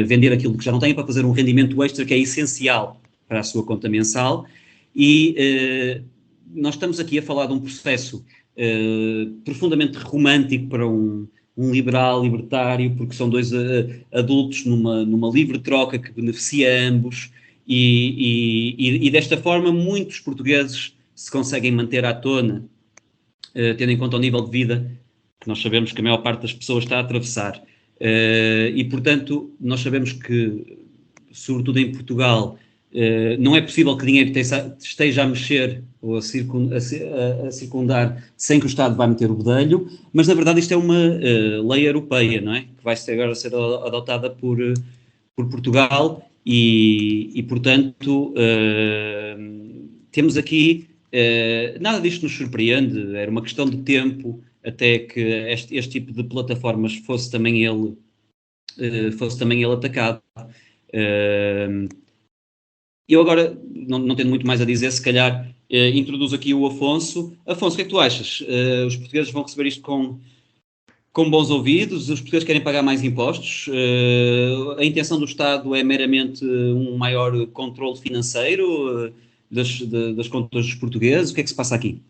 vender aquilo que já não têm, para fazer um rendimento extra que é essencial para a sua conta mensal. E nós estamos aqui a falar de um processo profundamente romântico para um liberal, libertário, porque são dois adultos numa livre troca que beneficia ambos, e desta forma muitos portugueses se conseguem manter à tona, tendo em conta o nível de vida que nós sabemos que a maior parte das pessoas está a atravessar. E, portanto, nós sabemos que, sobretudo em Portugal, não é possível que dinheiro esteja a mexer ou a circundar sem que o Estado vá meter o bedelho, mas na verdade isto é uma lei europeia, não é? Que vai agora ser adotada por Portugal e portanto, temos aqui, nada disto nos surpreende, era uma questão de tempo até que este tipo de plataformas fosse também ele atacado. Eu agora, não tendo muito mais a dizer, se calhar introduzo aqui o Afonso. Afonso, o que é que tu achas? Os portugueses vão receber isto com bons ouvidos? Os portugueses querem pagar mais impostos? A intenção do Estado é meramente um maior controle financeiro das contas dos portugueses? O que é que se passa aqui?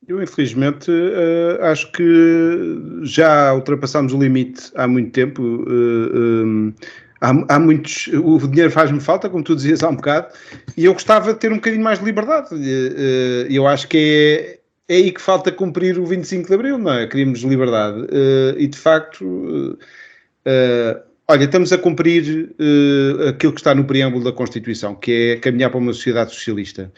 Eu, infelizmente, acho que já ultrapassámos o limite há muito tempo. Há muitos... O dinheiro faz-me falta, como tu dizias há um bocado, e eu gostava de ter um bocadinho mais de liberdade. Eu acho que é aí que falta cumprir o 25 de Abril, não é? Queríamos liberdade. E, de facto... olha, estamos a cumprir aquilo que está no preâmbulo da Constituição, que é caminhar para uma sociedade socialista.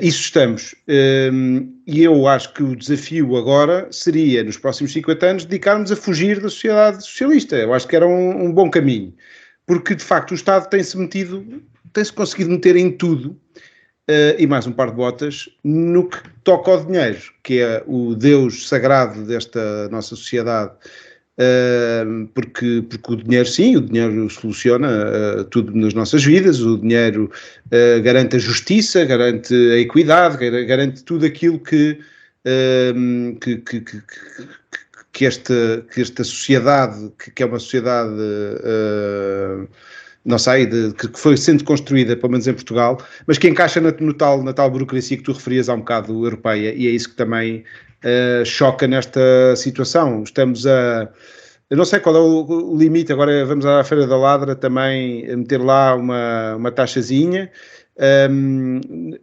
Isso estamos. E eu acho que o desafio agora seria, nos próximos 50 anos, dedicarmos a fugir da sociedade socialista. Eu acho que era um bom caminho. Porque, de facto, o Estado tem-se conseguido meter em tudo, e mais um par de botas, no que toca ao dinheiro, que é o Deus sagrado desta nossa sociedade. Porque o dinheiro, sim, o dinheiro soluciona tudo nas nossas vidas, o dinheiro garante a justiça, garante a equidade, garante tudo aquilo que esta sociedade, que é uma sociedade, não sei, que foi sendo construída, pelo menos em Portugal, mas que encaixa na tal burocracia que tu referias há um bocado, europeia, e é isso que também choca nesta situação. Eu não sei qual é o limite, agora vamos à Feira da Ladra também meter lá uma taxazinha.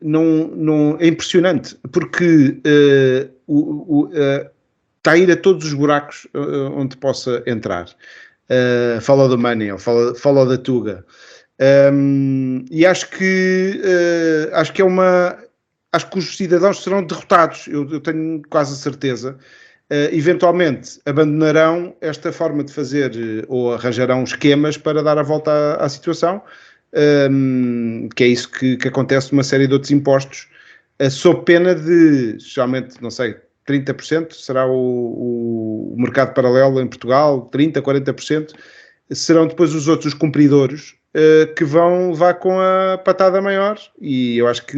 Não, é impressionante, porque está a ir a todos os buracos onde possa entrar. Follow the money, ou follow the Tuga. E acho que os cidadãos serão derrotados, eu tenho quase a certeza. Eventualmente abandonarão esta forma de fazer ou arranjarão esquemas para dar a volta à situação, que é isso que acontece numa série de outros impostos, sob pena de, geralmente, não sei, 30% será o mercado paralelo em Portugal, 30%, 40%, serão depois os outros cumpridores que vão levar com a patada maior, e eu acho que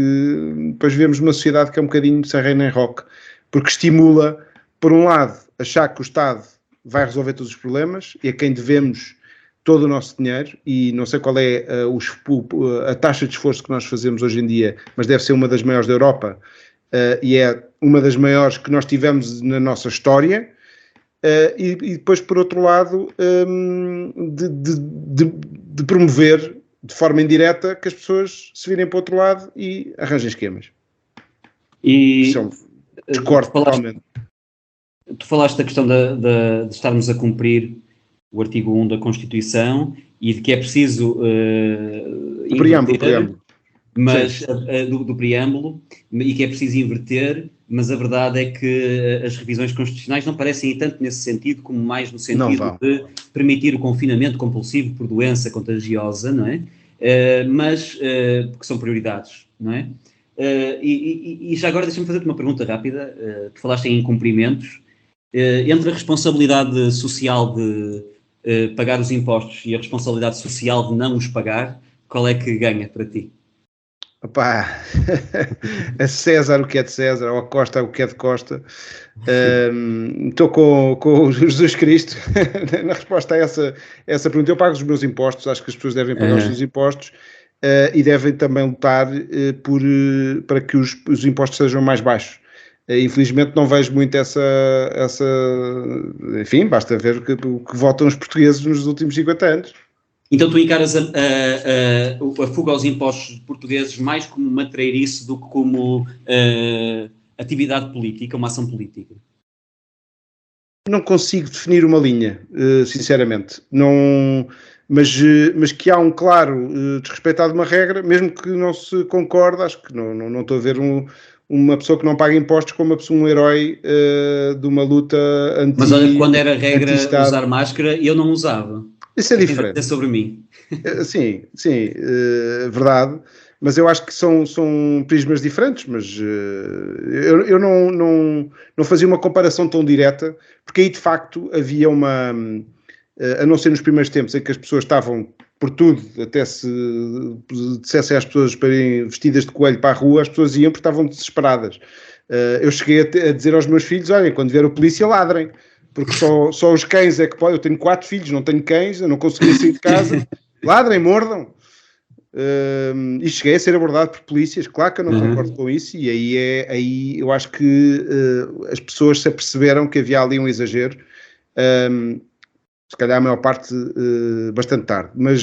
depois vemos uma sociedade que é um bocadinho sem reino nem roque, porque estimula, por um lado, achar que o Estado vai resolver todos os problemas e a quem devemos todo o nosso dinheiro, e não sei qual é a taxa de esforço que nós fazemos hoje em dia, mas deve ser uma das maiores da Europa, e é uma das maiores que nós tivemos na nossa história, e depois, por outro lado, de promover de forma indireta que as pessoas se virem para o outro lado e arranjem esquemas. E discordo totalmente. Tu falaste da questão de estarmos a cumprir o artigo 1 da Constituição e de que é preciso o preâmbulo. Mas do preâmbulo, e que é preciso inverter, mas a verdade é que as revisões constitucionais não parecem ir tanto nesse sentido, como mais no sentido de permitir o confinamento compulsivo por doença contagiosa, não é? Porque são prioridades, não é? E já agora deixa-me fazer-te uma pergunta rápida. Tu falaste em incumprimentos. Entre a responsabilidade social de pagar os impostos e a responsabilidade social de não os pagar, qual é que ganha para ti? Opá, a César o que é de César, ou a Costa o que é de Costa. Estou com o Jesus Cristo na resposta a essa pergunta. Eu pago os meus impostos, acho que as pessoas devem pagar os seus impostos e devem também lutar para que os impostos sejam mais baixos. Infelizmente não vejo muito essa enfim, basta ver o que votam os portugueses nos últimos 50 anos. Então tu encaras a fuga aos impostos portugueses mais como matreirice do que como atividade política, uma ação política? Não consigo definir uma linha, sinceramente. Não, mas que há um claro desrespeito de uma regra, mesmo que não se concorde, acho que não estou a ver uma pessoa que não paga impostos como um herói de uma luta Mas olha, quando era regra usar máscara, eu não usava. Isso é diferente. É sobre mim. Sim, verdade. Mas eu acho que são prismas diferentes, mas eu não fazia uma comparação tão direta, porque aí de facto havia a não ser nos primeiros tempos em que as pessoas estavam por tudo, até se dissessem às pessoas para irem vestidas de coelho para a rua, as pessoas iam porque estavam desesperadas. Eu cheguei a dizer aos meus filhos, olhem, quando vier o polícia ladrem, porque só os cães é que podem. Eu tenho 4 filhos, não tenho cães, eu não conseguia sair de casa, ladrem, mordam. E cheguei a ser abordado por polícias, claro que eu não concordo com isso, e aí eu acho que as pessoas se aperceberam que havia ali um exagero, se calhar a maior parte bastante tarde, mas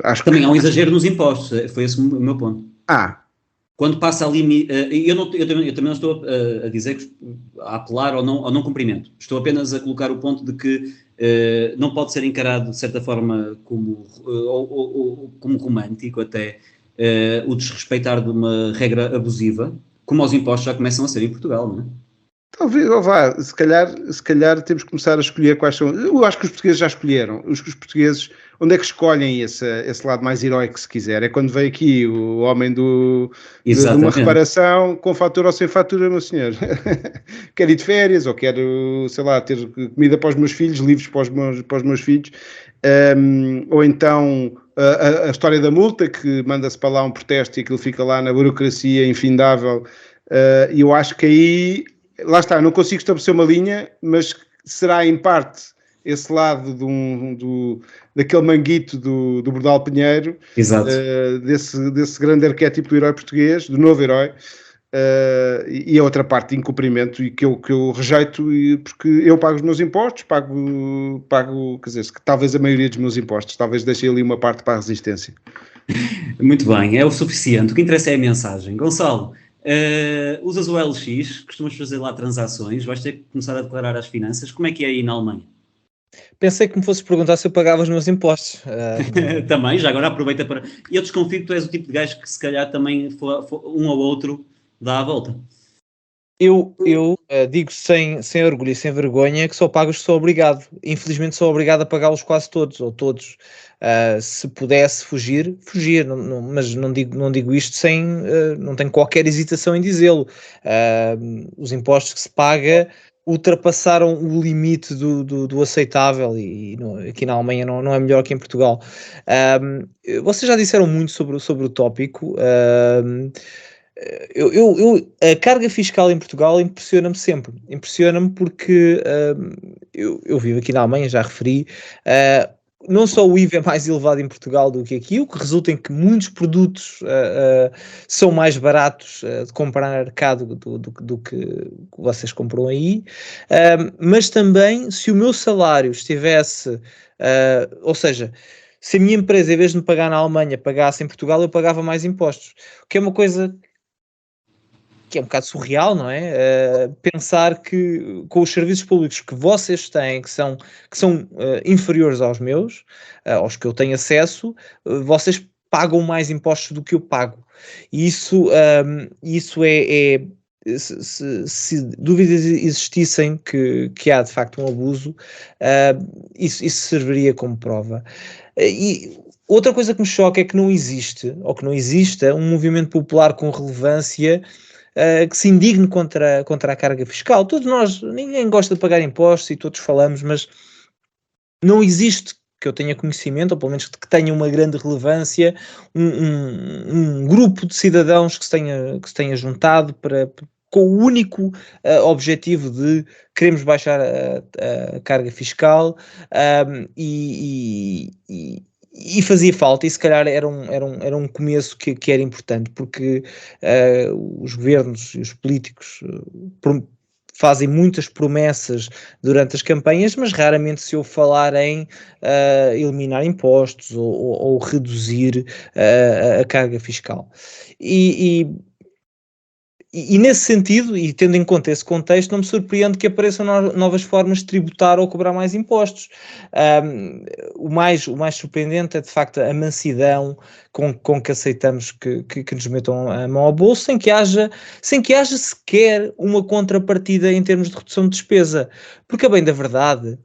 acho também há um exagero nos impostos, foi esse o meu ponto. Quando passa ali, eu também não estou a dizer a apelar ao não cumprimento, estou apenas a colocar o ponto de que não pode ser encarado de certa forma como romântico até o desrespeitar de uma regra abusiva, como os impostos já começam a ser em Portugal, não é? Talvez, se calhar temos que começar a escolher quais são. Eu acho que os portugueses já escolheram. Os portugueses, onde é que escolhem esse lado mais heróico, se quiser? É quando vem aqui o homem de uma reparação com fatura ou sem fatura, meu senhor. Quero ir de férias, ou quero, sei lá, ter comida para os meus filhos, livros para os meus filhos. Ou então a história da multa, que manda-se para lá um protesto e aquilo fica lá na burocracia infindável. E eu acho que aí... Lá está, não consigo estabelecer uma linha, mas será em parte esse lado daquele manguito do Bordal Pinheiro, desse grande arquétipo do herói português, do novo herói, e a outra parte de incumprimento, e que eu rejeito, porque eu pago os meus impostos, pago, quer dizer, talvez a maioria dos meus impostos, talvez deixei ali uma parte para a resistência. Muito bem, é o suficiente. O que interessa é a mensagem. Gonçalo, usas o LX, costumas fazer lá transações, vais ter que começar a declarar as finanças. Como é que é aí na Alemanha? Pensei que me fosses perguntar se eu pagava os meus impostos. Também, já agora aproveita para... E eu desconfio que tu és o tipo de gajo que se calhar também um ou outro dá a volta. Eu digo sem orgulho e sem vergonha que só pago os que sou obrigado. Infelizmente sou obrigado a pagá-los quase todos, ou todos. Se pudesse fugir, mas não digo isto sem... não tenho qualquer hesitação em dizê-lo. Os impostos que se paga ultrapassaram o limite do aceitável e aqui na Alemanha não é melhor que em Portugal. Vocês já disseram muito sobre o tópico. A carga fiscal em Portugal impressiona-me sempre. Impressiona-me porque eu vivo aqui na Alemanha, já referi, não só o IVA é mais elevado em Portugal do que aqui, o que resulta em que muitos produtos são mais baratos de comprar no mercado do que vocês compram aí, mas também se o meu salário estivesse, ou seja, se a minha empresa, em vez de me pagar na Alemanha, pagasse em Portugal, eu pagava mais impostos, o que é uma coisa que é um bocado surreal, não é? Pensar que com os serviços públicos que vocês têm, que são inferiores aos meus, aos que eu tenho acesso, vocês pagam mais impostos do que eu pago. E isso é se dúvidas existissem que há de facto um abuso, isso serviria como prova. E outra coisa que me choca é que não existe, ou que não exista, um movimento popular com relevância que se indigne contra a carga fiscal. Todos nós, ninguém gosta de pagar impostos e todos falamos, mas não existe que eu tenha conhecimento, ou pelo menos que tenha uma grande relevância, um grupo de cidadãos que se tenha juntado com o único objetivo de queremos baixar a carga fiscal, e fazia falta, e se calhar era um começo que era importante, porque os governos e os políticos fazem muitas promessas durante as campanhas, mas raramente se ouve falar em eliminar impostos ou reduzir a carga fiscal. E nesse sentido, e tendo em conta esse contexto, não me surpreende que apareçam novas formas de tributar ou cobrar mais impostos. O mais surpreendente é, de facto, a mansidão com que aceitamos que nos metam a mão ao bolso, sem que haja sequer uma contrapartida em termos de redução de despesa. Porque, a bem da verdade,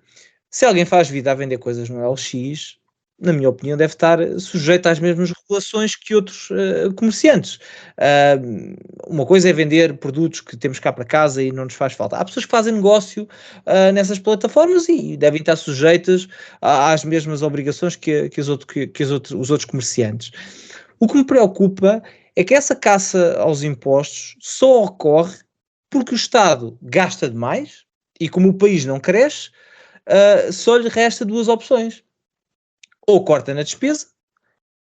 se alguém faz vida a vender coisas no LX, na minha opinião, deve estar sujeito às mesmas regulações que outros comerciantes. Uma coisa é vender produtos que temos cá para casa e não nos faz falta. Há pessoas que fazem negócio nessas plataformas e devem estar sujeitas às mesmas obrigações que os outros comerciantes. O que me preocupa é que essa caça aos impostos só ocorre porque o Estado gasta demais e, como o país não cresce, só lhe resta duas opções: ou corta na despesa,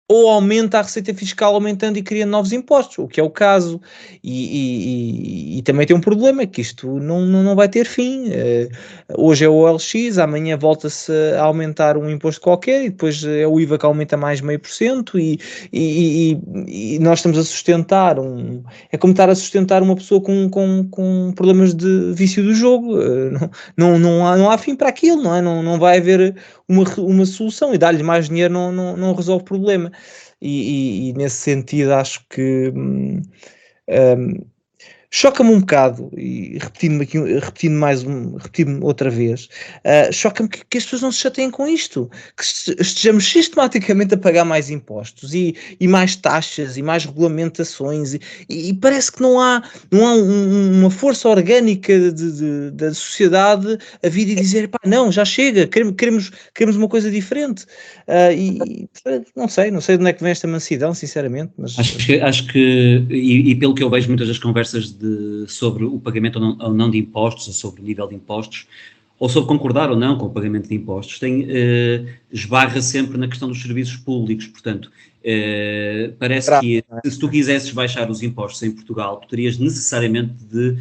ou aumenta a receita fiscal aumentando e criando novos impostos, o que é o caso. E também tem um problema, que isto não vai ter fim. Hoje é o OLX, amanhã volta-se a aumentar um imposto qualquer, e depois é o IVA que aumenta mais 0,5%, e nós estamos a sustentar é como estar a sustentar uma pessoa com problemas de vício do jogo. Não há fim para aquilo, não é? Não vai haver uma solução, e dar-lhe mais dinheiro não resolve o problema. E nesse sentido acho que choca-me um bocado, e repetindo-me outra vez, choca-me que as pessoas não se chateiem com isto, que estejamos sistematicamente a pagar mais impostos e mais taxas e mais regulamentações, e parece que não há uma força orgânica da sociedade a vir e dizer, pá, não, já chega, queremos uma coisa diferente. Não sei de onde é que vem esta mansidão, sinceramente, mas acho que e pelo que eu vejo muitas das conversas sobre o pagamento ou não de impostos, ou sobre o nível de impostos, ou sobre concordar ou não com o pagamento de impostos, esbarra sempre na questão dos serviços públicos. Portanto, parece que se tu quisesses baixar os impostos em Portugal, tu terias necessariamente de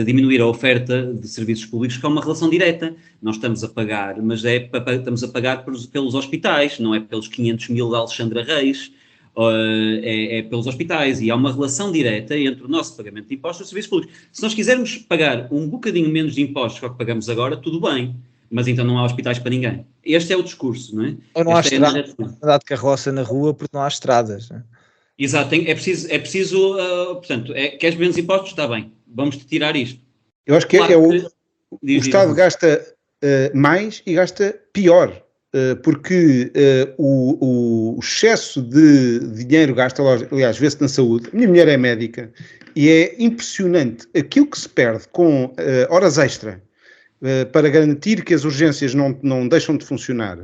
diminuir a oferta de serviços públicos, que é uma relação direta. Nós estamos a pagar, mas estamos a pagar pelos hospitais, não é pelos 500 mil de Alexandra Reis, é pelos hospitais, e há uma relação direta entre o nosso pagamento de impostos e os serviços públicos. Se nós quisermos pagar um bocadinho menos de impostos que o que pagamos agora, tudo bem, mas então não há hospitais para ninguém. Este é o discurso, não é? Ou não há estradas, andar de carroça na rua porque não há estradas. Não é? Exato, é preciso portanto, queres menos impostos? Está bem, vamos-te tirar isto. Eu acho que claro, o Estado gasta mais e gasta pior. Porque o excesso de dinheiro gasto, aliás, vê-se na saúde. A minha mulher é médica e é impressionante aquilo que se perde com horas extra para garantir que as urgências não deixam de funcionar.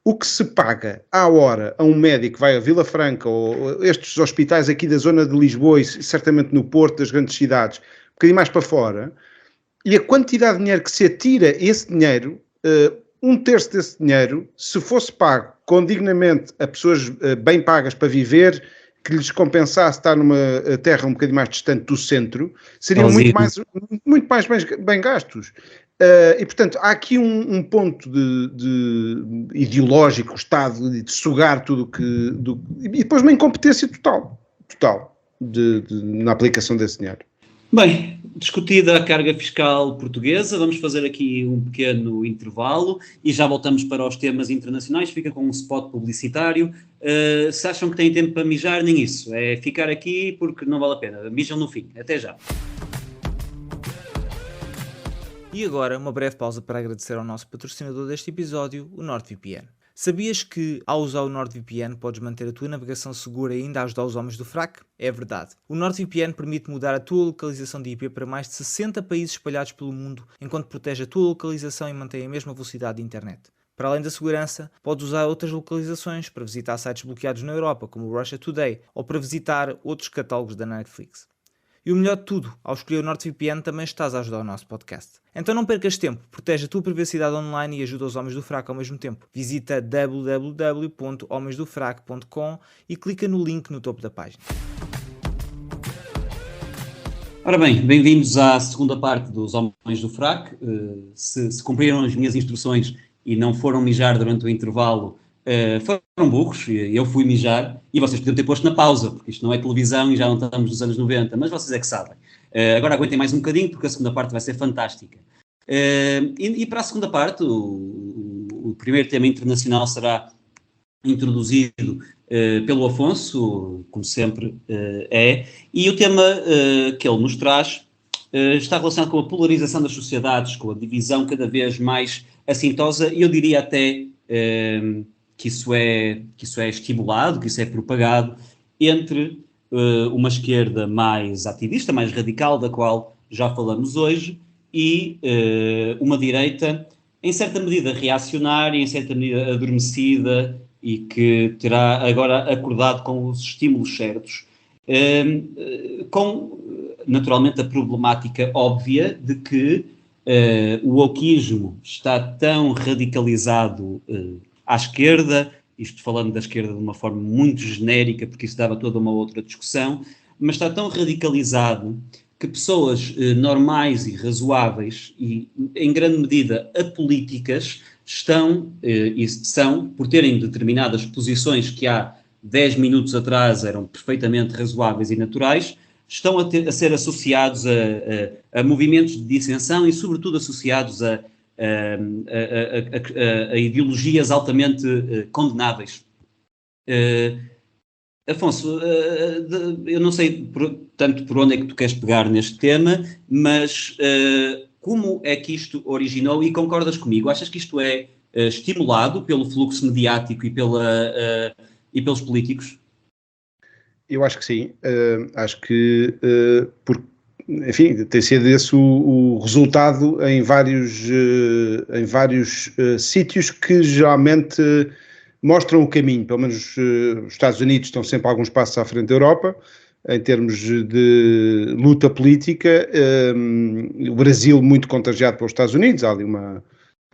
O que se paga à hora a um médico que vai a Vila Franca ou estes hospitais aqui da zona de Lisboa e certamente no Porto, das grandes cidades, um bocadinho mais para fora, e a quantidade de dinheiro que se atira esse dinheiro, um terço desse dinheiro, se fosse pago condignamente a pessoas bem pagas para viver, que lhes compensasse estar numa terra um bocadinho mais distante do centro, seriam muito mais bem gastos. E, portanto, há aqui um ponto de ideológico, o Estado, de sugar tudo e depois uma incompetência total na aplicação desse dinheiro. Bem, discutida a carga fiscal portuguesa, vamos fazer aqui um pequeno intervalo e já voltamos para os temas internacionais. Fica com um spot publicitário. Se acham que têm tempo para mijar, nem isso. É ficar aqui porque não vale a pena. Mijam no fim. Até já. E agora, uma breve pausa para agradecer ao nosso patrocinador deste episódio, o NordVPN. Sabias que, ao usar o NordVPN, podes manter a tua navegação segura e ainda ajudar os homens do fraco? É verdade. O NordVPN permite mudar a tua localização de IP para mais de 60 países espalhados pelo mundo, enquanto protege a tua localização e mantém a mesma velocidade de internet. Para além da segurança, podes usar outras localizações para visitar sites bloqueados na Europa, como o Russia Today, ou para visitar outros catálogos da Netflix. E o melhor de tudo, ao escolher o NordVPN também estás a ajudar o nosso podcast. Então não percas tempo, protege a tua privacidade online e ajuda os Homens do Fraco ao mesmo tempo. Visita www.homensdofraco.com e clica no link no topo da página. Ora bem, bem-vindos à segunda parte dos Homens do Fraco. Se cumpriram as minhas instruções e não foram mijar durante o intervalo, foram burros, eu fui mijar e vocês podiam ter posto na pausa, porque isto não é televisão e já não estamos nos anos 90, mas vocês é que sabem. Agora aguentem mais um bocadinho, porque a segunda parte vai ser fantástica. E para a segunda parte, o primeiro tema internacional será introduzido pelo Afonso, como sempre e o tema que ele nos traz está relacionado com a polarização das sociedades, com a divisão cada vez mais assintosa, e eu diria até que isso é estimulado, que isso é propagado entre uma esquerda mais ativista, mais radical, da qual já falamos hoje, e uma direita, em certa medida reacionária, em certa medida adormecida, e que terá agora acordado com os estímulos certos, com, naturalmente, a problemática óbvia de que o wokeismo está tão radicalizado à esquerda, isto falando da esquerda de uma forma muito genérica, porque isso dava toda uma outra discussão, mas está tão radicalizado que pessoas normais e razoáveis e, em grande medida, apolíticas, estão e são, por terem determinadas posições que há 10 minutos atrás eram perfeitamente razoáveis e naturais, estão a ser associados a movimentos de dissensão e, sobretudo, associados a ideologias altamente condenáveis. Afonso, eu não sei tanto por onde é que tu queres pegar neste tema, mas como é que isto originou, e concordas comigo? Achas que isto é estimulado pelo fluxo mediático e pelos políticos? Eu acho que sim. Acho que, enfim, tem sido esse o resultado em vários sítios que geralmente mostram o caminho. Pelo menos os Estados Unidos estão sempre alguns passos à frente da Europa em termos de luta política. O Brasil muito contagiado pelos Estados Unidos, há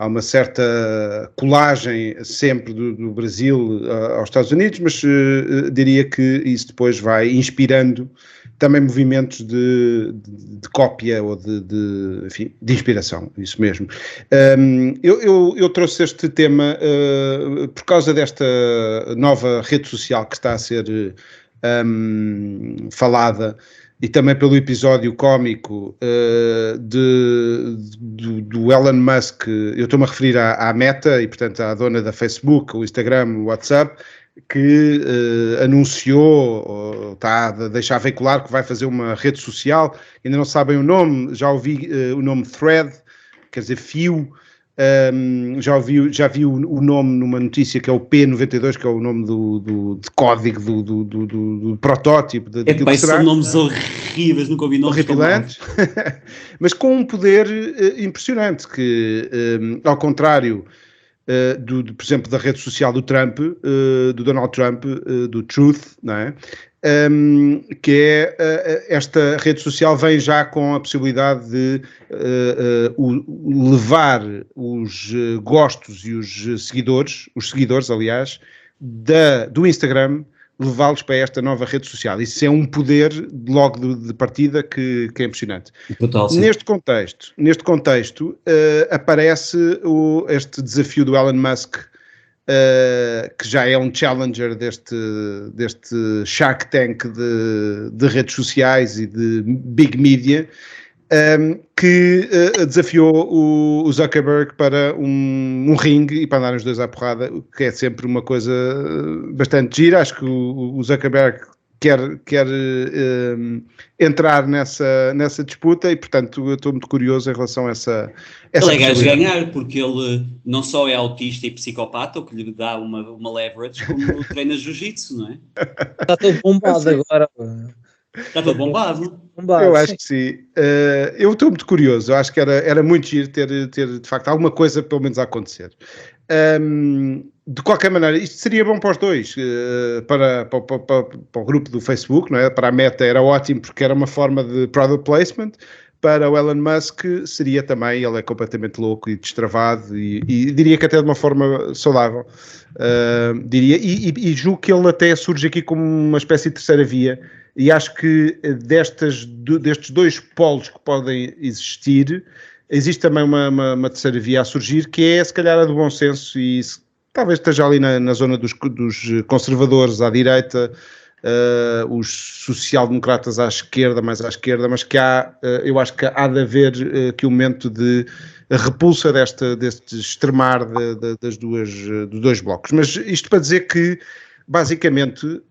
uma certa colagem sempre do Brasil aos Estados Unidos, mas diria que isso depois vai inspirando também movimentos de cópia ou enfim, de inspiração, isso mesmo. Eu trouxe este tema por causa desta nova rede social que está a ser falada, e também pelo episódio cómico do Elon Musk. Eu estou-me a referir à Meta, e portanto à dona da Facebook, o Instagram, o WhatsApp, que anunciou, ou está a deixar veicular que vai fazer uma rede social, ainda não sabem o nome, já ouvi o nome Thread, quer dizer fio. Já vi o nome numa notícia que é o P92, que é o nome de código do protótipo. São nomes horríveis, nunca ouvi nomes horripilantes, mas com um poder impressionante, que ao contrário por exemplo, da rede social do Trump, do Donald Trump, do Truth, não é? Que é esta rede social vem já com a possibilidade de levar os gostos e os seguidores, aliás, do Instagram, levá-los para esta nova rede social. Isso é um poder logo de partida que é impressionante. Total, neste contexto aparece este desafio do Elon Musk, que já é um challenger deste Shark Tank de redes sociais e de big media, que desafiou o Zuckerberg para um ringue e para andarem os dois à porrada, o que é sempre uma coisa bastante gira. Acho que o Zuckerberg quer entrar nessa disputa, e portanto eu estou muito curioso em relação a essa ele é gajo de ganhar, porque ele não só é autista e psicopata, o que lhe dá uma leverage, como treina jiu-jitsu, não é? Está todo bombado agora. Está todo bombado. Eu acho que sim. Eu estou muito curioso. Eu acho que era muito giro ter de facto alguma coisa pelo menos a acontecer. De qualquer maneira, isto seria bom para os dois, para o grupo do Facebook, não é? Para a Meta era ótimo porque era uma forma de product placement. Para o Elon Musk seria também, ele é completamente louco e destravado e diria que até de uma forma saudável, diria, e julgo que ele até surge aqui como uma espécie de terceira via, e acho que destes dois polos que podem existir, existe também uma terceira via a surgir, que é se calhar a do bom senso, e talvez esteja ali na zona dos conservadores à direita, os social-democratas à esquerda, mais à esquerda, mas que eu acho que há de haver aqui um momento de repulsa deste extremar dos dois blocos. Mas isto para dizer que, basicamente,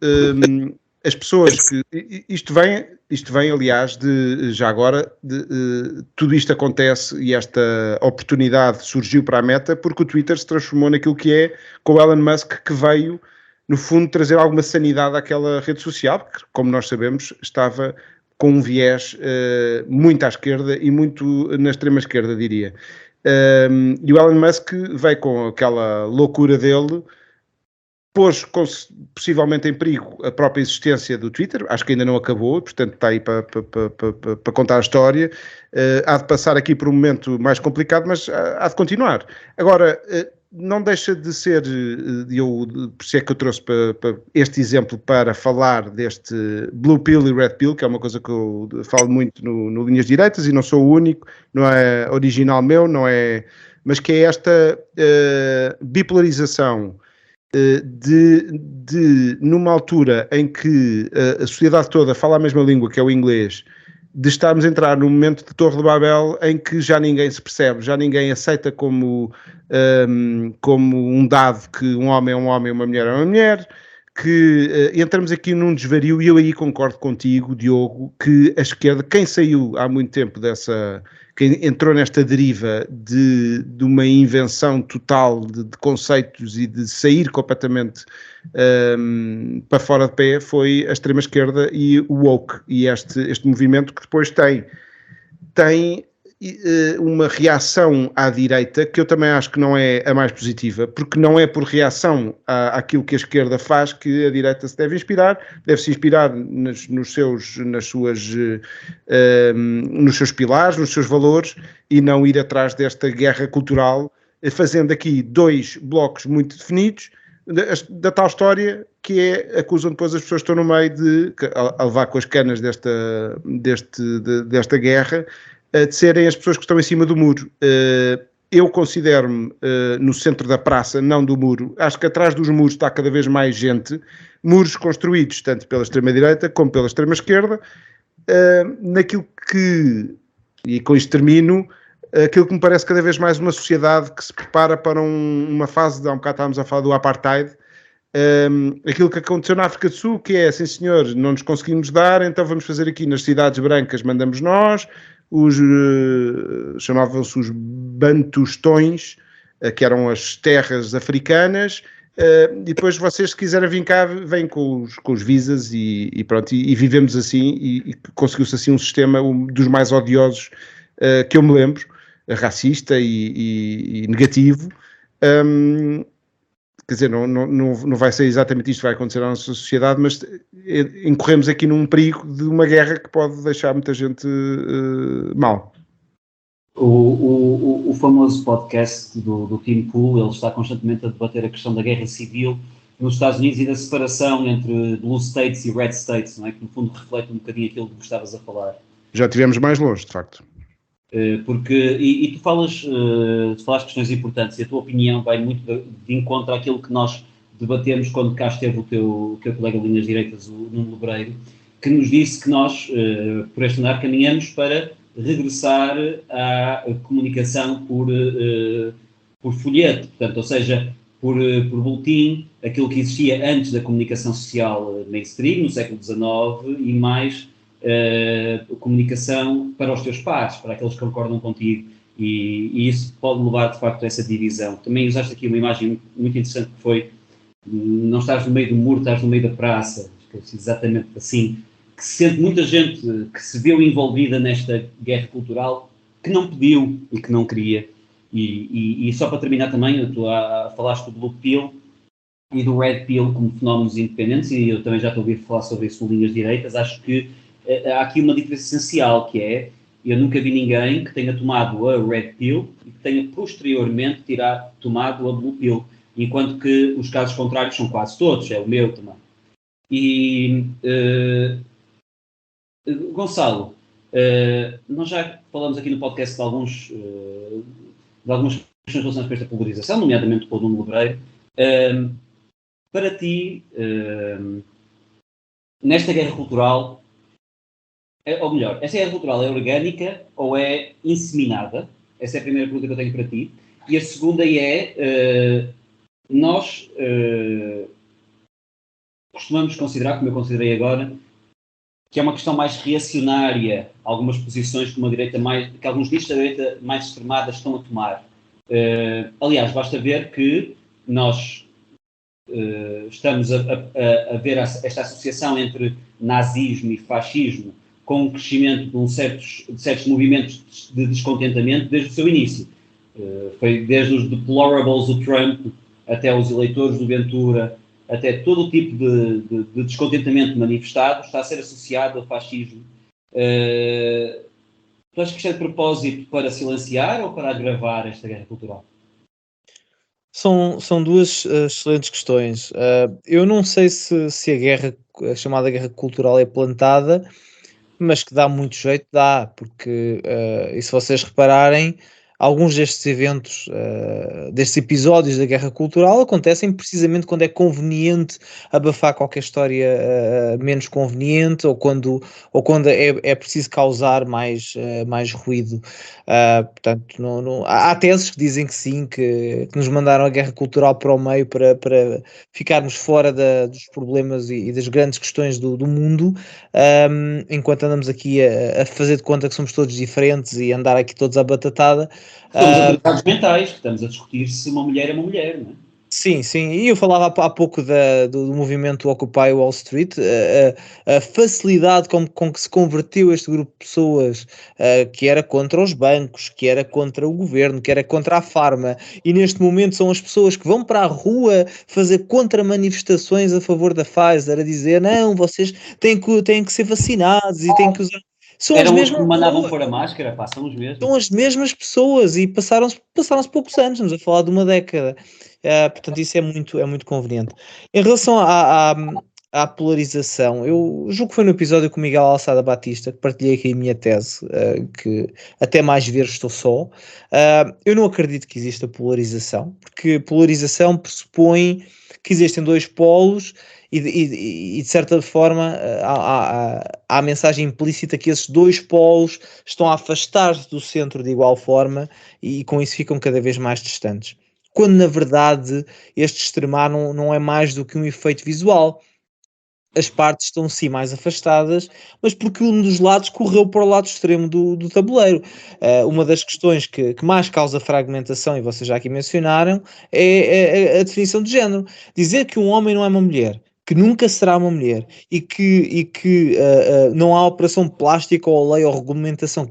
as pessoas que... Isto vem, aliás, já agora, tudo isto acontece e esta oportunidade surgiu para a Meta porque o Twitter se transformou naquilo que é, com o Elon Musk, que veio, no fundo, trazer alguma sanidade àquela rede social, que, como nós sabemos, estava com um viés muito à esquerda e muito na extrema-esquerda, diria. E o Elon Musk veio com aquela loucura dele, pôs possivelmente em perigo a própria existência do Twitter, acho que ainda não acabou, portanto está aí para contar a história, há de passar aqui por um momento mais complicado, mas há de continuar. Agora, não deixa de ser, por isso é que eu trouxe para este exemplo para falar deste Blue Pill e Red Pill, que é uma coisa que eu falo muito no Linhas Direitas e não sou o único, não é original meu, não é, mas que é esta bipolarização numa altura em que a sociedade toda fala a mesma língua, que é o inglês, de estarmos a entrar num momento de Torre de Babel em que já ninguém se percebe, já ninguém aceita como um dado que um homem é um homem e uma mulher é uma mulher, que entramos aqui num desvario, e eu aí concordo contigo, Diogo, que a esquerda, quem saiu há muito tempo quem entrou nesta deriva de uma invenção total de conceitos e de sair completamente para fora de pé, foi a extrema-esquerda e o woke, e este movimento que depois tem uma reação à direita que eu também acho que não é a mais positiva, porque não é por reação àquilo que a esquerda faz que a direita se deve se inspirar nos seus pilares, nos seus valores, e não ir atrás desta guerra cultural, fazendo aqui dois blocos muito definidos da tal história que é, acusam depois as pessoas que estão no meio a levar com as canas desta guerra, de serem as pessoas que estão em cima do muro. Eu considero-me no centro da praça, não do muro. Acho que atrás dos muros está cada vez mais gente, muros construídos tanto pela extrema-direita como pela extrema-esquerda, naquilo que, e com isto termino, aquilo que me parece cada vez mais uma sociedade que se prepara para uma fase, há um bocado estávamos a falar do apartheid, aquilo que aconteceu na África do Sul, que é, sim senhor, não nos conseguimos dar, então vamos fazer aqui nas cidades brancas, mandamos nós, chamavam-se os bantustões, que eram as terras africanas, e depois vocês, se quiserem vir cá, vêm com os visas e pronto, e vivemos assim, e conseguiu-se assim um sistema dos mais odiosos que eu me lembro, racista e negativo. Quer dizer, não vai ser exatamente isto que vai acontecer na nossa sociedade, mas incorremos aqui num perigo de uma guerra que pode deixar muita gente mal. O famoso podcast do Tim Pool, ele está constantemente a debater a questão da guerra civil nos Estados Unidos e da separação entre Blue States e Red States, não é? Que no fundo reflete um bocadinho aquilo que estavas a falar. Já tivemos mais longe, de facto. Porque, tu falaste questões importantes, e a tua opinião vai muito de encontro àquilo que nós debatemos quando cá esteve o teu colega de Linhas Direitas, o Nuno Lebreiro, que nos disse que nós, por este andar, caminhamos para regressar à comunicação por folheto, portanto, ou seja, por boletim, aquilo que existia antes da comunicação social mainstream, no século XIX, e mais comunicação para os teus pares, para aqueles que concordam contigo, e isso pode levar de facto a essa divisão. Também usaste aqui uma imagem muito interessante que foi, não estás no meio do muro, estás no meio da praça, exatamente assim, que se sente muita gente que se viu envolvida nesta guerra cultural, que não pediu e que não queria, E só para terminar também, tu falaste do Blue Pill e do Red Pill como fenómenos independentes, e eu também já estou a ouvir falar sobre isso no Linhas Direitas. Acho que há aqui uma diferença essencial, que é, eu nunca vi ninguém que tenha tomado a Red Pill e que tenha posteriormente tomado a Blue Pill, enquanto que os casos contrários são quase todos, é o meu também. E, Gonçalo, nós já falamos aqui no podcast de algumas questões relacionadas com esta polarização, nomeadamente com o Nuno Lebreiro. Para ti, nesta guerra cultural, ou melhor, esta guerra cultural é orgânica ou é inseminada? Essa é a primeira pergunta que eu tenho para ti. E a segunda é, nós costumamos considerar, como eu considerei agora, que é uma questão mais reacionária, algumas posições que alguns listas da direita mais extremadas estão a tomar. Aliás, basta ver que nós estamos a ver esta associação entre nazismo e fascismo com o crescimento de certos movimentos de descontentamento desde o seu início. Foi desde os deplorables do Trump até os eleitores do Ventura, até todo o tipo de descontentamento manifestado está a ser associado ao fascismo. Tu achas que isto é de propósito para silenciar ou para agravar esta guerra cultural? São duas excelentes questões. Eu não sei se a chamada guerra cultural é plantada, mas que dá muito jeito, dá, porque, e se vocês repararem, alguns destes eventos, destes episódios da guerra cultural acontecem precisamente quando é conveniente abafar qualquer história menos conveniente, ou quando é preciso causar mais ruído. Portanto, há teses que dizem que sim, que nos mandaram a guerra cultural para o meio para ficarmos fora dos problemas e das grandes questões do mundo, enquanto andamos aqui a fazer de conta que somos todos diferentes e andar aqui todos à batatada. Somos atrasados mentais, que estamos a discutir se uma mulher é uma mulher, não é? Sim, e eu falava há pouco do movimento Occupy Wall Street, a facilidade com que se converteu este grupo de pessoas, que era contra os bancos, que era contra o governo, que era contra a farma, e neste momento são as pessoas que vão para a rua fazer contra-manifestações a favor da Pfizer, a dizer, não, vocês têm que ser vacinados e têm que usar... Eram os que me mandavam pôr a máscara, são os mesmos. São as mesmas pessoas e passaram-se poucos anos, estamos a falar de uma década. Portanto, isso é muito conveniente. Em relação à polarização, eu julgo que foi no episódio com o Miguel Alçada Batista que partilhei aqui a minha tese, que até mais ver estou só. Eu não acredito que exista polarização, porque polarização pressupõe que existem dois polos e de certa forma há a mensagem implícita que esses dois polos estão a afastar-se do centro de igual forma e com isso ficam cada vez mais distantes. Quando na verdade este extremar não é mais do que um efeito visual. As partes estão sim mais afastadas, mas porque um dos lados correu para o lado extremo do tabuleiro. Uma das questões que mais causa fragmentação, e vocês já aqui mencionaram, é a definição de género. Dizer que um homem não é uma mulher, que nunca será uma mulher, e que não há operação plástica ou lei ou regulamentação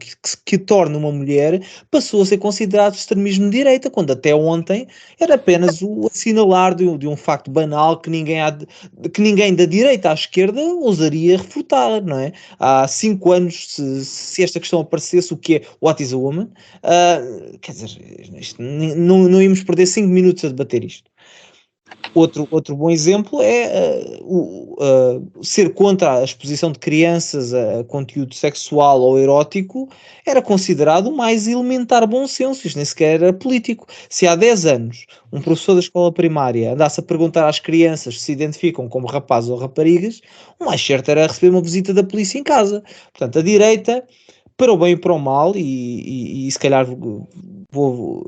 que torne uma mulher, passou a ser considerado extremismo de direita, quando até ontem era apenas o assinalar de um facto banal que ninguém da direita à esquerda ousaria refutar, não é? Há 5 anos, se esta questão aparecesse, o que é What is a Woman? Quer dizer, não íamos perder 5 minutos a debater isto. Outro bom exemplo é ser contra a exposição de crianças a conteúdo sexual ou erótico era considerado o mais elementar bom senso, isto nem sequer era político. Se há 10 anos um professor da escola primária andasse a perguntar às crianças se se identificam como rapazes ou raparigas, o mais certo era receber uma visita da polícia em casa. Portanto, a direita, para o bem e para o mal, e se calhar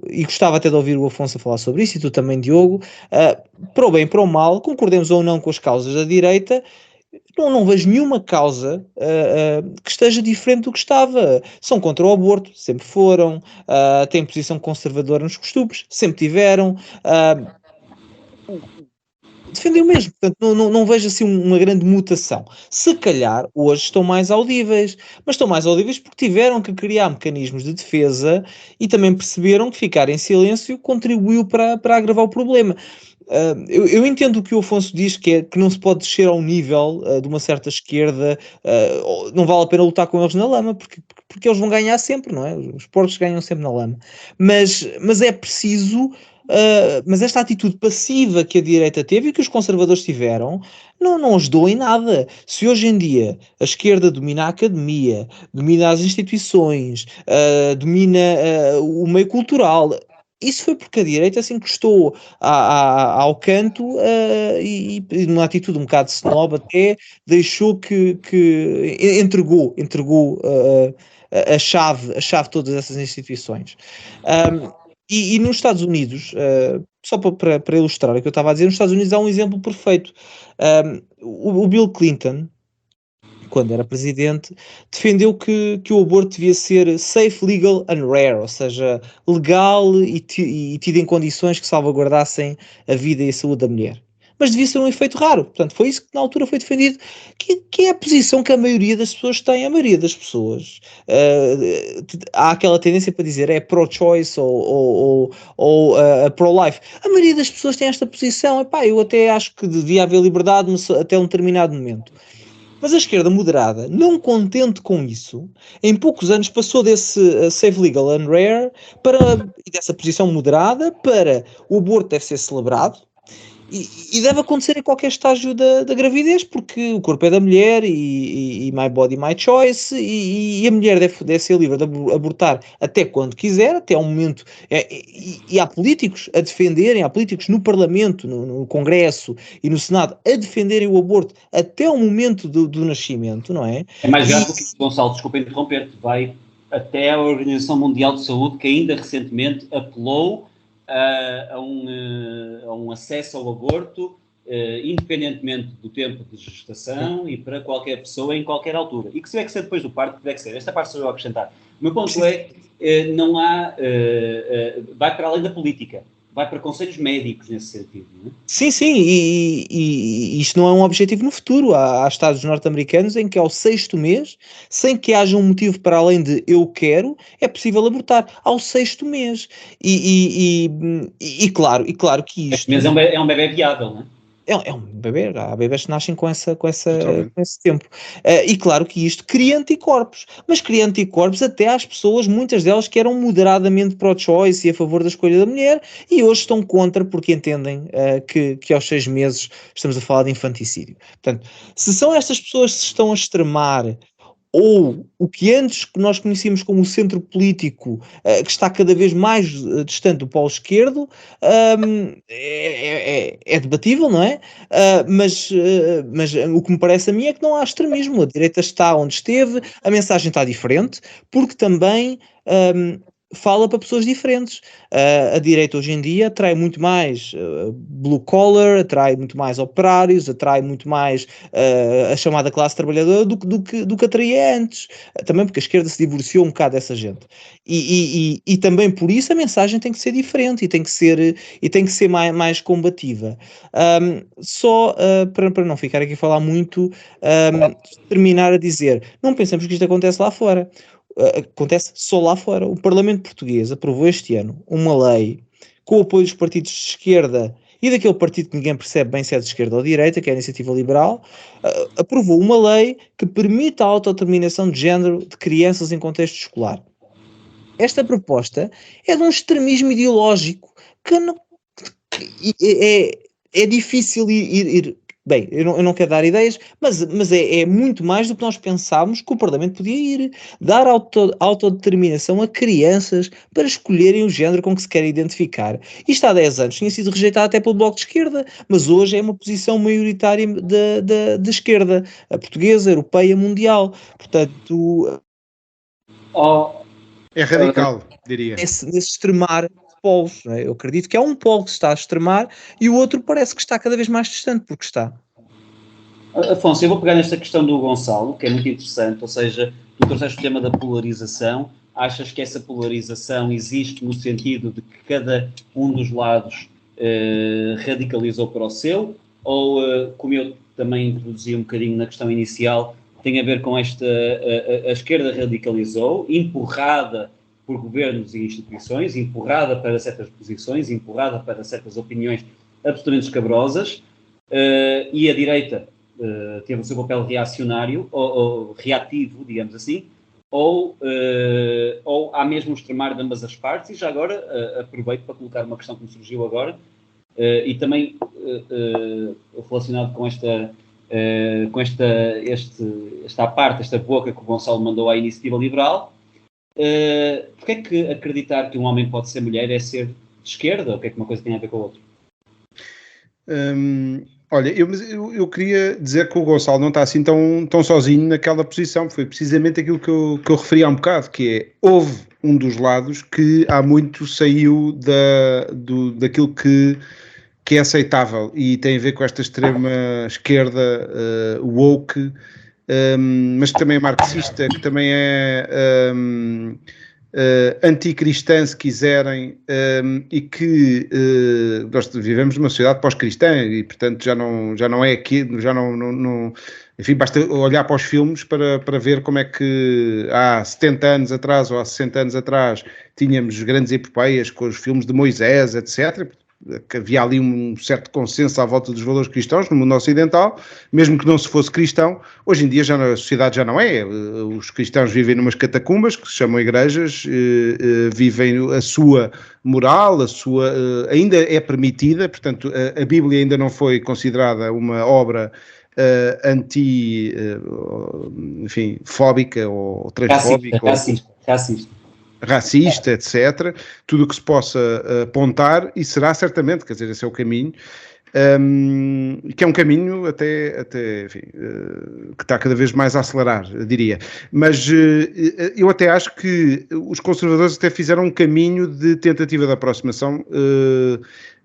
e gostava até de ouvir o Afonso a falar sobre isso, e tu também, Diogo, para o bem e para o mal, concordemos ou não com as causas da direita, não vejo nenhuma causa que esteja diferente do que estava. São contra o aborto, sempre foram, têm posição conservadora nos costumes, sempre tiveram. defendeu mesmo, portanto não vejo assim uma grande mutação. Se calhar hoje estão mais audíveis, mas estão mais audíveis porque tiveram que criar mecanismos de defesa e também perceberam que ficar em silêncio contribuiu para agravar o problema. Eu entendo o que o Afonso diz, que não se pode descer ao nível de uma certa esquerda, não vale a pena lutar com eles na lama, porque eles vão ganhar sempre, não é? Os porcos ganham sempre na lama. Mas é preciso. Mas esta atitude passiva que a direita teve e que os conservadores tiveram não ajudou em nada. Se hoje em dia a esquerda domina a academia, domina as instituições, domina o meio cultural, isso foi porque a direita se encostou ao canto e numa atitude um bocado snob até, deixou que entregou a chave de todas essas instituições. E nos Estados Unidos, só para ilustrar o que eu estava a dizer, nos Estados Unidos há um exemplo perfeito. O Bill Clinton, quando era presidente, defendeu que o aborto devia ser safe, legal and rare, ou seja, legal e tido em condições que salvaguardassem a vida e a saúde da mulher. Mas devia ser um efeito raro. Portanto, foi isso que na altura foi defendido, que é a posição que a maioria das pessoas tem. A maioria das pessoas há aquela tendência para dizer é pro-choice ou pro-life. A maioria das pessoas tem esta posição. Epá, eu até acho que devia haver liberdade até um determinado momento. Mas a esquerda moderada, não contente com isso, em poucos anos passou desse safe, legal and rare e dessa posição moderada para o aborto deve ser celebrado e deve acontecer em qualquer estágio da gravidez, porque o corpo é da mulher e my body, my choice, e a mulher deve ser livre de abortar até quando quiser, até um momento. E há políticos a defenderem, há políticos no Parlamento, no Congresso e no Senado a defenderem o aborto até o momento do nascimento, não é? É mais grave do que isso, Gonçalo, desculpa interromper-te, vai até a Organização Mundial de Saúde, que ainda recentemente apelou a um acesso ao aborto, independentemente do tempo de gestação e para qualquer pessoa em qualquer altura. E que se tiver que ser depois do parto, que tiver que ser. Esta parte sou eu a acrescentar. O meu ponto é, não há... vai para além da política. Vai para conselhos médicos nesse sentido, não é? Sim, e isto não é um objetivo no futuro. Há estados norte-americanos em que ao 6º mês, sem que haja um motivo para além de eu quero, é possível abortar ao 6º mês. Claro que isto... Mas é um bebê viável, não é? É um bebê, há bebés que nascem com esse tempo. E claro que isto cria anticorpos, mas cria anticorpos até às pessoas, muitas delas que eram moderadamente pro-choice e a favor da escolha da mulher, e hoje estão contra porque entendem que aos 6 meses estamos a falar de infanticídio. Portanto, se são estas pessoas que se estão a extremar, ou o que antes nós conhecíamos como o centro político, que está cada vez mais distante do polo esquerdo, é debatível, não é? Mas o que me parece a mim é que não há extremismo. A direita está onde esteve, a mensagem está diferente, porque também fala para pessoas diferentes. A direita hoje em dia atrai muito mais blue collar, atrai muito mais operários, atrai muito mais a chamada classe trabalhadora do que atraía antes. Também porque a esquerda se divorciou um bocado dessa gente. E também por isso a mensagem tem que ser diferente e tem que ser mais combativa. Para não ficar aqui a falar muito, terminar a dizer, não pensemos que isto acontece lá fora. Acontece só lá fora. O Parlamento Português aprovou este ano uma lei com o apoio dos partidos de esquerda e daquele partido que ninguém percebe bem se é de esquerda ou de direita, que é a Iniciativa Liberal, aprovou uma lei que permite a autodeterminação de género de crianças em contexto escolar. Esta proposta é de um extremismo ideológico que é difícil ir bem, eu não quero dar ideias, mas é muito mais do que nós pensávamos que o Parlamento podia ir. Dar autodeterminação a crianças para escolherem o género com que se querem identificar. Isto há 10 anos tinha sido rejeitado até pelo Bloco de Esquerda, mas hoje é uma posição maioritária da esquerda, a portuguesa, a europeia, mundial. Portanto... É radical, diria. Nesse extremar polos, não é? Eu acredito que há um polo que se está a extremar e o outro parece que está cada vez mais distante, porque está. Afonso, eu vou pegar nesta questão do Gonçalo, que é muito interessante, ou seja, tu trouxeste o tema da polarização. Achas que essa polarização existe no sentido de que cada um dos lados radicalizou para o seu, ou, como eu também introduzi um bocadinho na questão inicial, tem a ver com a esquerda radicalizou, empurrada por governos e instituições, empurrada para certas posições, empurrada para certas opiniões absolutamente escabrosas, e a direita teve o seu papel reacionário, ou reativo, digamos assim, ou há mesmo um extremar de ambas as partes. E já agora aproveito para colocar uma questão que me surgiu agora, e também relacionado com esta parte, esta boca que o Gonçalo mandou à Iniciativa Liberal. Porque é que acreditar que um homem pode ser mulher é ser de esquerda? O que é que uma coisa tem a ver com a outra? Olha, eu queria dizer que o Gonçalo não está assim tão sozinho naquela posição. Foi precisamente aquilo que eu referi há um bocado, que é, houve um dos lados que há muito saiu daquilo que é aceitável, e tem a ver com esta extrema esquerda woke, mas que também é marxista, que também é anticristã, se quiserem, e que nós vivemos numa sociedade pós-cristã e, portanto, já não é aqui, enfim, basta olhar para os filmes para ver como é que há 70 anos atrás ou há 60 anos atrás tínhamos grandes epopeias com os filmes de Moisés, etc., que havia ali um certo consenso à volta dos valores cristãos no mundo ocidental, mesmo que não se fosse cristão. Hoje em dia a sociedade já não é. Os cristãos vivem numas catacumbas que se chamam igrejas, vivem a sua moral, ainda é permitida, portanto a Bíblia ainda não foi considerada uma obra enfim, fóbica ou transfóbica. Racista, etc., tudo o que se possa apontar, e será certamente, quer dizer, esse é o caminho, que é um caminho até enfim, que está cada vez mais a acelerar, diria. Mas eu até acho que os conservadores até fizeram um caminho de tentativa de aproximação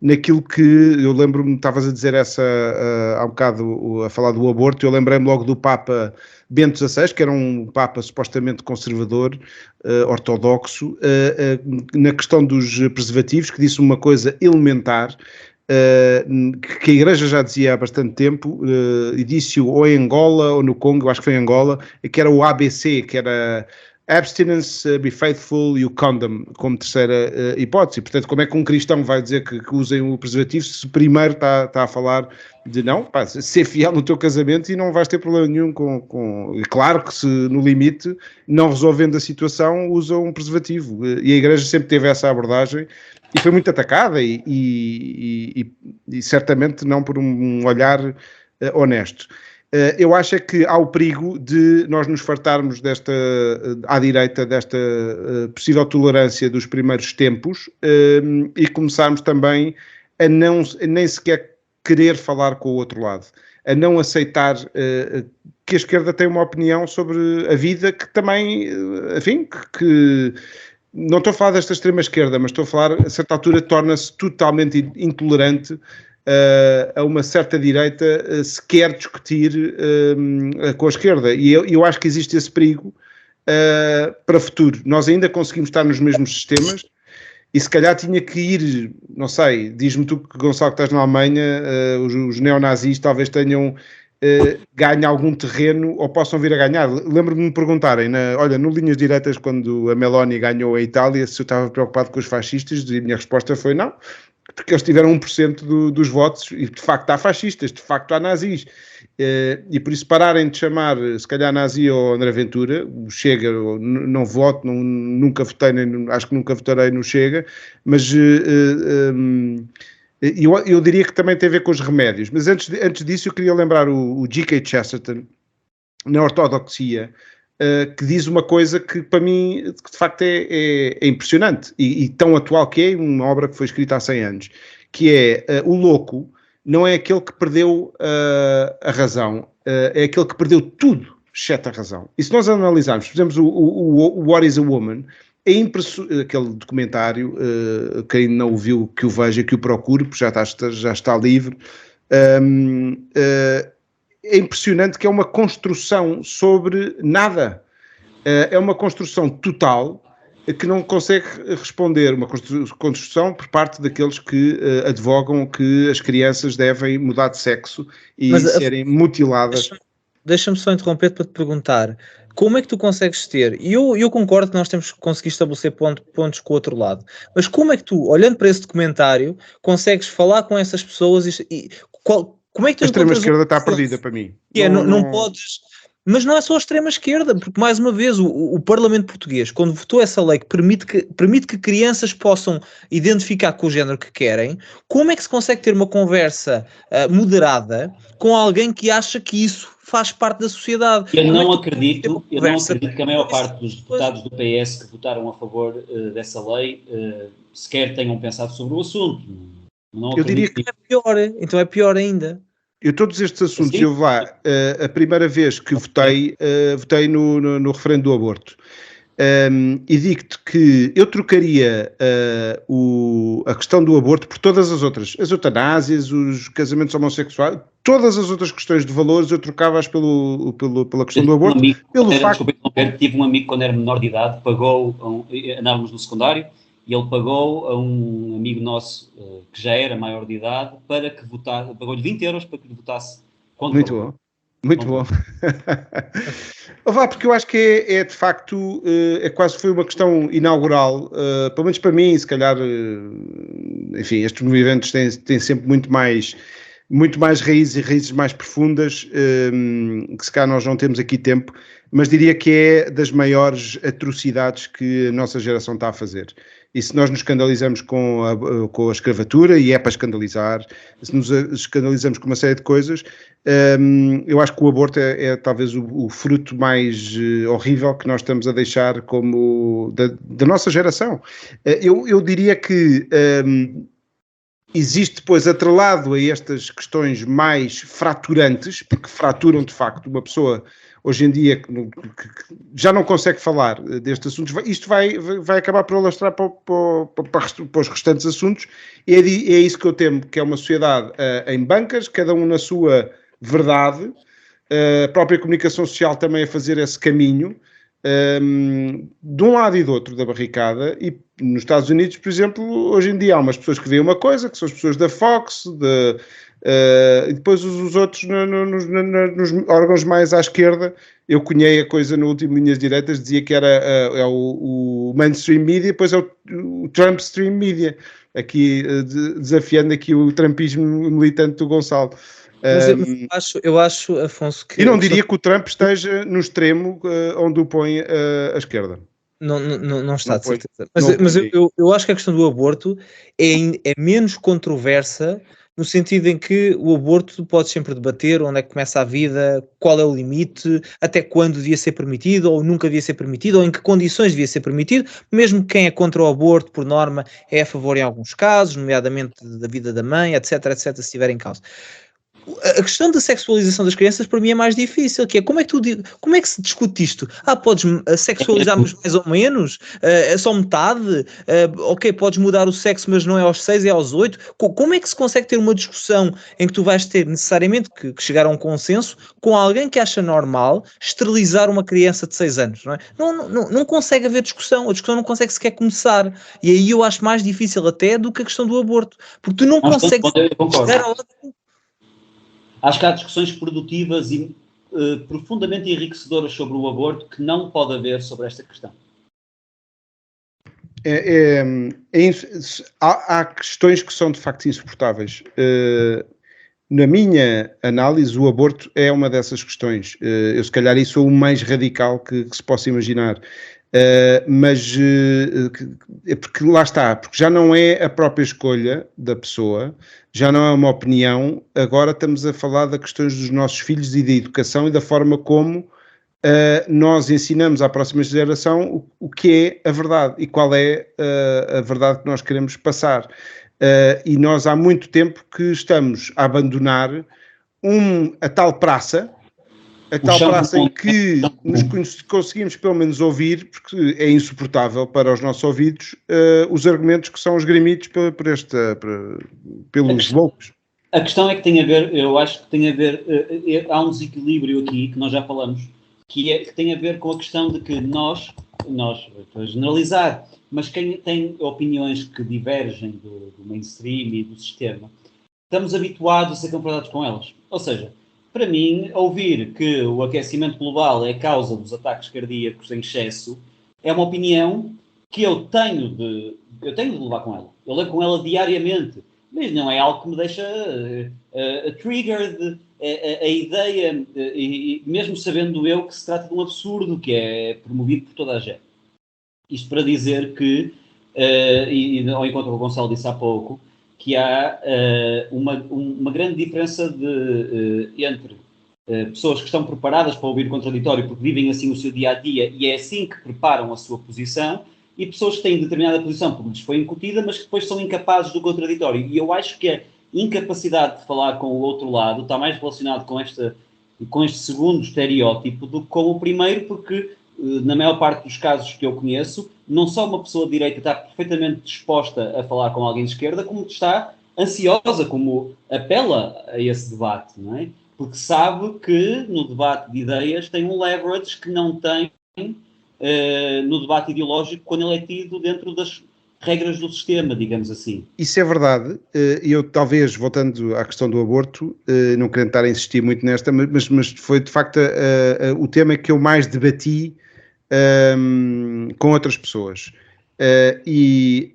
naquilo que, eu lembro-me, estavas a dizer há um bocado a falar do aborto, eu lembrei-me logo do Papa Bento XVI, que era um Papa supostamente conservador, ortodoxo, na questão dos preservativos, que disse uma coisa elementar, que a Igreja já dizia há bastante tempo, e disse-o ou em Angola ou no Congo, eu acho que foi em Angola, que era o ABC, que era Abstinence, Be Faithful e o Condom, como terceira hipótese. Portanto, como é que um cristão vai dizer que usem o preservativo se primeiro está a falar de não, ser fiel no teu casamento e não vais ter problema nenhum com... E claro que se no limite, não resolvendo a situação, usam um preservativo. E a Igreja sempre teve essa abordagem e foi muito atacada e certamente não por um olhar honesto. Eu acho é que há o perigo de nós nos fartarmos à direita desta possível tolerância dos primeiros tempos e começarmos também a nem sequer querer falar com o outro lado, a não aceitar que a esquerda tem uma opinião sobre a vida que também, enfim, que não estou a falar desta extrema esquerda, mas estou a falar, a certa altura torna-se totalmente intolerante a uma certa direita se quer discutir com a esquerda, e eu acho que existe esse perigo para o futuro. Nós ainda conseguimos estar nos mesmos sistemas e se calhar tinha que ir, não sei, diz-me tu, Gonçalo, que estás na Alemanha, os neonazis talvez tenham ganho algum terreno ou possam vir a ganhar. Lembro-me de me perguntarem, olha, no Linhas Direitas, quando a Meloni ganhou a Itália, se eu estava preocupado com os fascistas, e a minha resposta foi não, porque eles tiveram 1% dos votos e de facto há fascistas, de facto há nazis, e por isso pararem de chamar se calhar nazi ou André Ventura, o Chega, não voto, nunca votei, acho que nunca votarei no Chega, mas eu diria que também tem a ver com os remédios. Mas antes disso eu queria lembrar o G.K. Chesterton, na ortodoxia, que diz uma coisa que para mim de facto é impressionante e tão atual, que é uma obra que foi escrita há 100 anos, que é o louco não é aquele que perdeu a razão, é aquele que perdeu tudo, exceto a razão. E se nós analisarmos, por exemplo, o What is a Woman, aquele documentário, quem não o viu, que o veja, que o procure, porque já está livre, é impressionante, que é uma construção sobre nada. É uma construção total que não consegue responder uma construção por parte daqueles que advogam que as crianças devem mudar de sexo e serem mutiladas. Deixa-me só interromper para te perguntar, como é que tu consegues ter, e eu concordo que nós temos que conseguir estabelecer pontos com o outro lado, mas como é que tu, olhando para esse documentário, consegues falar com essas pessoas como é que tu a extrema-esquerda está perdida para mim. Não podes... Mas não é só a extrema-esquerda, porque, mais uma vez, o Parlamento Português, quando votou essa lei que permite que crianças possam identificar com o género que querem, como é que se consegue ter uma conversa moderada com alguém que acha que isso faz parte da sociedade? Eu não acredito que a maior parte dos deputados do PS que votaram a favor dessa lei sequer tenham pensado sobre o assunto. Eu diria que é pior, então é pior ainda. Eu todos estes assuntos, eu a primeira vez que votei no referendo do aborto. E digo-te que eu trocaria a questão do aborto por todas as outras. As eutanásias, os casamentos homossexuais, todas as outras questões de valores, eu trocava-as pela questão do aborto. Tive um amigo quando era menor de idade, andávamos no secundário, e ele pagou a um amigo nosso que já era maior de idade para que votasse, pagou-lhe 20 euros para que lhe votasse contra. Muito bom, muito bom. Porque eu acho que é de facto, quase foi uma questão inaugural, pelo menos para mim, se calhar, enfim, estes movimentos têm sempre muito mais raízes e raízes mais profundas, que se calhar nós não temos aqui tempo, mas diria que é das maiores atrocidades que a nossa geração está a fazer. E se nós nos escandalizamos com a escravatura, e é para escandalizar, se nos escandalizamos com uma série de coisas, eu acho que o aborto é talvez o fruto mais horrível que nós estamos a deixar como da nossa geração. Eu diria que existe depois, atrelado a estas questões mais fraturantes, porque fraturam de facto uma pessoa hoje em dia que já não consegue falar destes assuntos, isto vai acabar por alastrar para os restantes assuntos, e é isso que eu temo, que é uma sociedade em bancas, cada um na sua verdade, a própria comunicação social também a fazer esse caminho, de um lado e do outro da barricada. E nos Estados Unidos, por exemplo, hoje em dia há umas pessoas que veem uma coisa, que são as pessoas da Fox, e depois os outros nos órgãos mais à esquerda. Eu cunhei a coisa no último Linhas Direitas, dizia que era o mainstream media, depois é o Trumpstream media, desafiando aqui o trumpismo militante do Gonçalo. Mas eu acho, Afonso, que... E não diria que o Trump esteja no extremo onde o põe a esquerda. Não está, de certeza. Mas eu acho que a questão do aborto é menos controversa, no sentido em que o aborto tu podes sempre debater onde é que começa a vida, qual é o limite, até quando devia ser permitido ou nunca devia ser permitido, ou em que condições devia ser permitido, mesmo quem é contra o aborto, por norma, é a favor em alguns casos, nomeadamente da vida da mãe, etc, se estiver em causa. A questão da sexualização das crianças para mim é mais difícil, que é como é que se discute isto? Podes sexualizarmos mais ou menos? É só metade? Ok, podes mudar o sexo, mas não é aos 6, é aos 8? Como é que se consegue ter uma discussão em que tu vais ter necessariamente que chegar a um consenso com alguém que acha normal esterilizar uma criança de 6 anos? Não é? Não consegue haver discussão, a discussão não consegue sequer começar, e aí eu acho mais difícil até do que a questão do aborto, porque tu não consegues chegar ao... Acho que há discussões produtivas e profundamente enriquecedoras sobre o aborto que não pode haver sobre esta questão. Há questões que são de facto insuportáveis. Na minha análise, o aborto é uma dessas questões. Eu, se calhar, sou o mais radical que se possa imaginar. Mas é porque lá está, porque já não é a própria escolha da pessoa, já não é uma opinião. Agora estamos a falar das questões dos nossos filhos e da educação e da forma como nós ensinamos à próxima geração o que é a verdade e qual é a verdade que nós queremos passar. E nós há muito tempo que estamos a abandonar a tal praça em que nos conseguimos pelo menos ouvir, porque é insuportável para os nossos ouvidos, os argumentos que são esgrimidos pelos loucos. A questão é que tem a ver, eu acho que tem a ver, há um desequilíbrio aqui, que nós já falamos, que tem a ver com a questão de que nós nós, para generalizar, mas quem tem opiniões que divergem do mainstream e do sistema, estamos habituados a ser confrontados com elas. Ou seja, para mim, ouvir que o aquecimento global é causa dos ataques cardíacos em excesso é uma opinião que eu tenho de levar com ela. Eu levo com ela diariamente, mas não é algo que me deixa triggered a ideia, e mesmo sabendo eu que se trata de um absurdo que é promovido por toda a gente. Isto para dizer que, ao encontro que o Gonçalo disse há pouco, que há uma grande diferença entre pessoas que estão preparadas para ouvir o contraditório porque vivem assim o seu dia-a-dia e é assim que preparam a sua posição, e pessoas que têm determinada posição porque lhes foi incutida, mas que depois são incapazes do contraditório. E eu acho que a incapacidade de falar com o outro lado está mais relacionado com este segundo estereótipo do que com o primeiro, porque na maior parte dos casos que eu conheço, não só uma pessoa de direita está perfeitamente disposta a falar com alguém de esquerda, como está ansiosa, como apela a esse debate, não é? Porque sabe que no debate de ideias tem um leverage que não tem no debate ideológico quando ele é tido dentro das regras do sistema, digamos assim. Isso é verdade. Eu talvez, voltando à questão do aborto, não querendo estar a insistir muito nesta, mas foi de facto o tema que eu mais debati com outras pessoas. E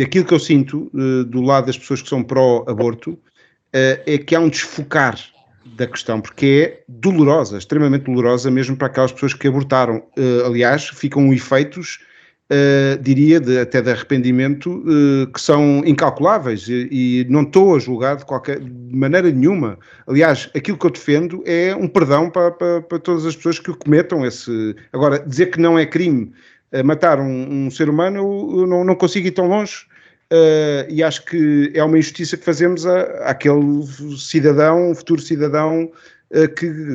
aquilo que eu sinto do lado das pessoas que são pró-aborto é que há um desfocar da questão, porque é dolorosa, extremamente dolorosa, mesmo para aquelas pessoas que abortaram. Aliás, ficam efeitos, diria, até de arrependimento, que são incalculáveis, e não estou a julgar de maneira nenhuma. Aliás, aquilo que eu defendo é um perdão para todas as pessoas que cometam esse... Agora, dizer que não é crime matar um ser humano, eu não consigo ir tão longe. E acho que é uma injustiça que fazemos àquele cidadão, futuro cidadão,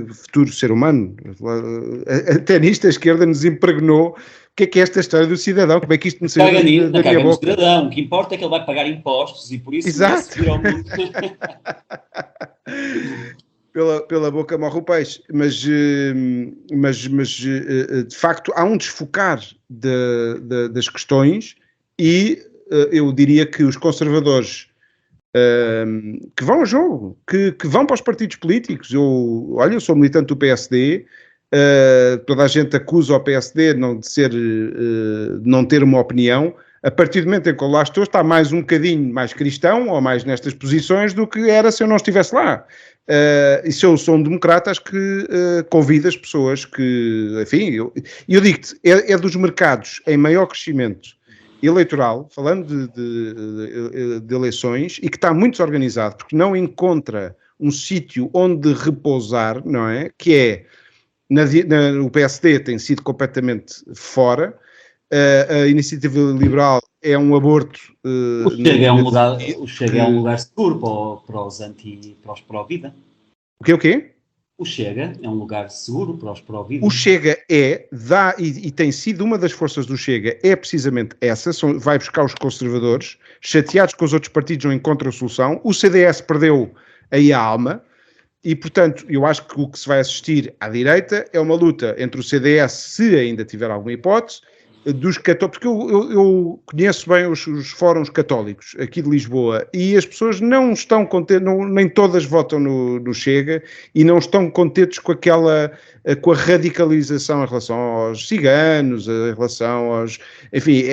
futuro ser humano. Até nisto a esquerda nos impregnou. O que é esta história do cidadão? Como é que isto me saiu da minha boca? Cidadão. O que importa é que ele vai pagar impostos e por isso vai subir ao mundo. Pela boca morre o peixe, mas de facto há um desfocar das questões, e eu diria que os conservadores que vão ao jogo, que vão para os partidos políticos, eu sou militante do PSD, toda a gente acusa o PSD de não ter uma opinião. A partir do momento em que eu lá estou, está mais um bocadinho mais cristão, ou mais nestas posições, do que era se eu não estivesse lá. E se eu sou um democrata, acho que convido as pessoas que, enfim, eu digo-te, é dos mercados em maior crescimento eleitoral, falando de eleições, e que está muito desorganizado, porque não encontra um sítio onde repousar, não é? Que é, o PSD tem sido completamente fora, a Iniciativa Liberal é um aborto... O Chega é um lugar seguro para os pró-vida. O quê? O Chega é um lugar seguro para os pró-vida. O Chega e tem sido uma das forças do Chega, é precisamente essa, vai buscar os conservadores, chateados com os outros partidos, não encontram solução. O CDS perdeu aí a alma, e portanto eu acho que o que se vai assistir à direita é uma luta entre o CDS, se ainda tiver alguma hipótese, dos católicos, porque eu conheço bem os fóruns católicos aqui de Lisboa, e as pessoas não estão contentes, nem todas votam no Chega, e não estão contentes com a radicalização em relação aos ciganos, em relação aos... Enfim,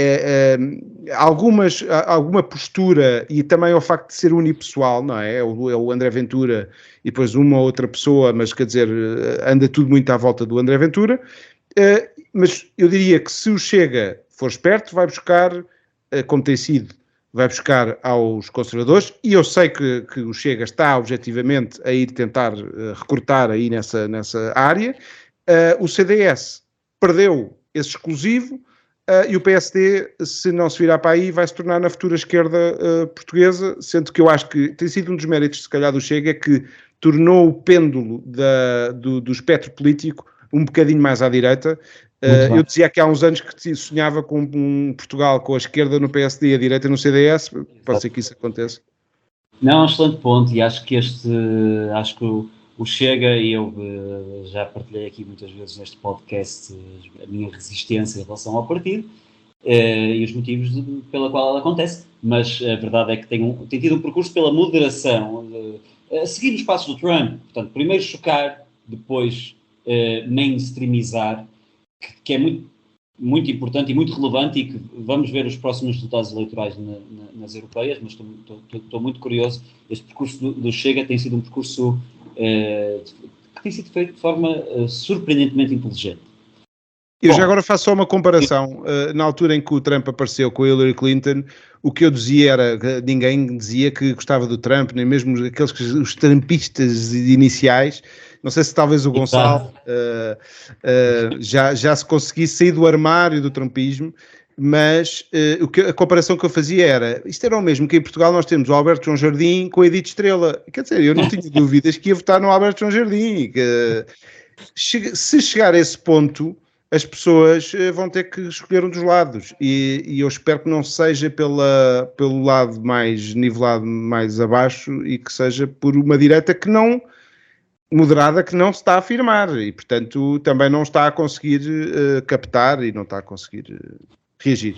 alguma postura, e também ao facto de ser unipessoal, não é? É o André Ventura e depois uma ou outra pessoa, mas quer dizer, anda tudo muito à volta do André Ventura. Mas eu diria que se o Chega for esperto, vai buscar, como tem sido, vai buscar aos conservadores, e eu sei que o Chega está objetivamente a ir tentar recortar aí nessa área. O CDS perdeu esse exclusivo, e o PSD, se não se virar para aí, vai se tornar na futura esquerda portuguesa, sendo que eu acho que tem sido um dos méritos, se calhar, do Chega, que tornou o pêndulo do espectro político um bocadinho mais à direita. Eu dizia que há uns anos que sonhava com um Portugal com a esquerda no PSD e a direita no CDS, pode ser que isso aconteça. Não, é um excelente ponto, e acho que o Chega, e eu já partilhei aqui muitas vezes neste podcast a minha resistência em relação ao partido e os motivos pela qual ela acontece, mas a verdade é que tem tido um percurso pela moderação, a seguir os passos do Trump, portanto, primeiro chocar, depois mainstreamizar, que é muito importante e muito relevante, e que vamos ver os próximos resultados eleitorais nas europeias, mas estou muito curioso. Este percurso do Chega tem sido um percurso que tem sido feito de forma surpreendentemente inteligente. Eu já agora faço só uma comparação. Na altura em que o Trump apareceu com a Hillary Clinton, o que eu dizia era que ninguém dizia que gostava do Trump, nem mesmo os trumpistas iniciais. Não sei se talvez o Gonçalo já se conseguisse sair do armário do trumpismo, mas a comparação que eu fazia era, isto era o mesmo que em Portugal nós temos o Alberto João Jardim com a Edith Estrela. Quer dizer, eu não tinha dúvidas que ia votar no Alberto João Jardim. Se chegar a esse ponto, as pessoas vão ter que escolher um dos lados, e eu espero que não seja pelo lado mais nivelado, mais abaixo, e que seja por uma direita que não, moderada, que não se está a afirmar, e portanto também não está a conseguir captar e não está a conseguir reagir.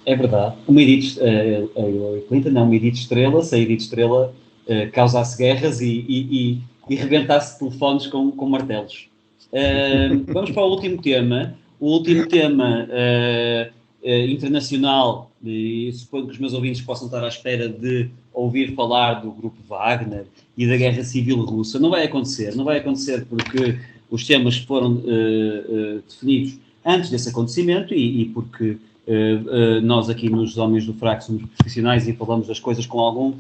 É verdade. Uma Edith, a Hillary Clinton é uma Edith Estrela, se a Edith Estrela causasse guerras e rebentasse telefones com martelos. Vamos para o último tema. O último tema internacional, e suponho que os meus ouvintes possam estar à espera de ouvir falar do grupo Wagner e da guerra civil russa. Não vai acontecer porque os temas foram definidos antes desse acontecimento e porque nós aqui nos Homens do Fraco somos profissionais e falamos das coisas com algum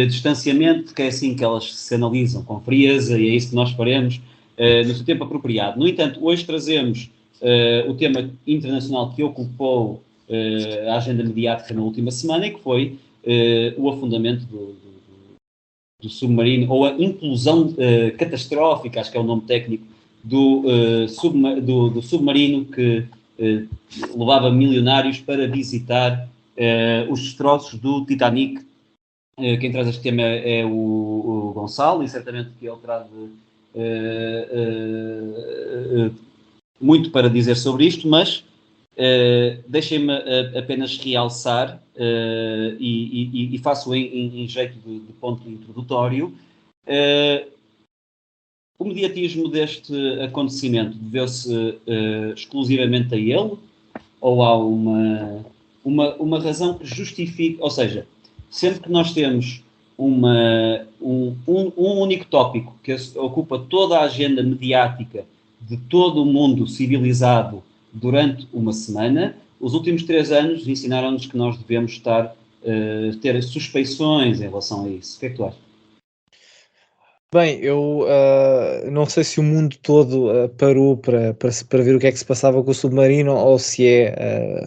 distanciamento, que é assim que elas se analisam, com frieza, e é isso que nós faremos no seu tempo apropriado. No entanto, hoje trazemos o tema internacional que ocupou a agenda mediática na última semana, e que foi o afundamento do submarino, ou a implosão catastrófica, acho que é o nome técnico, do submarino que levava milionários para visitar os destroços do Titanic. Quem traz este tema é o Gonçalo, e certamente que ele traz muito para dizer sobre isto, mas deixem-me apenas realçar, e faço em jeito de ponto introdutório, o mediatismo deste acontecimento deveu-se exclusivamente a ele, ou há uma razão que justifique, ou seja, sempre que nós temos um único tópico que ocupa toda a agenda mediática de todo o mundo civilizado durante uma semana, os últimos 3 anos ensinaram-nos que nós devemos ter suspeições em relação a isso. O que é que tu achas? Bem, eu não sei se o mundo todo parou para ver o que é que se passava com o submarino, ou se é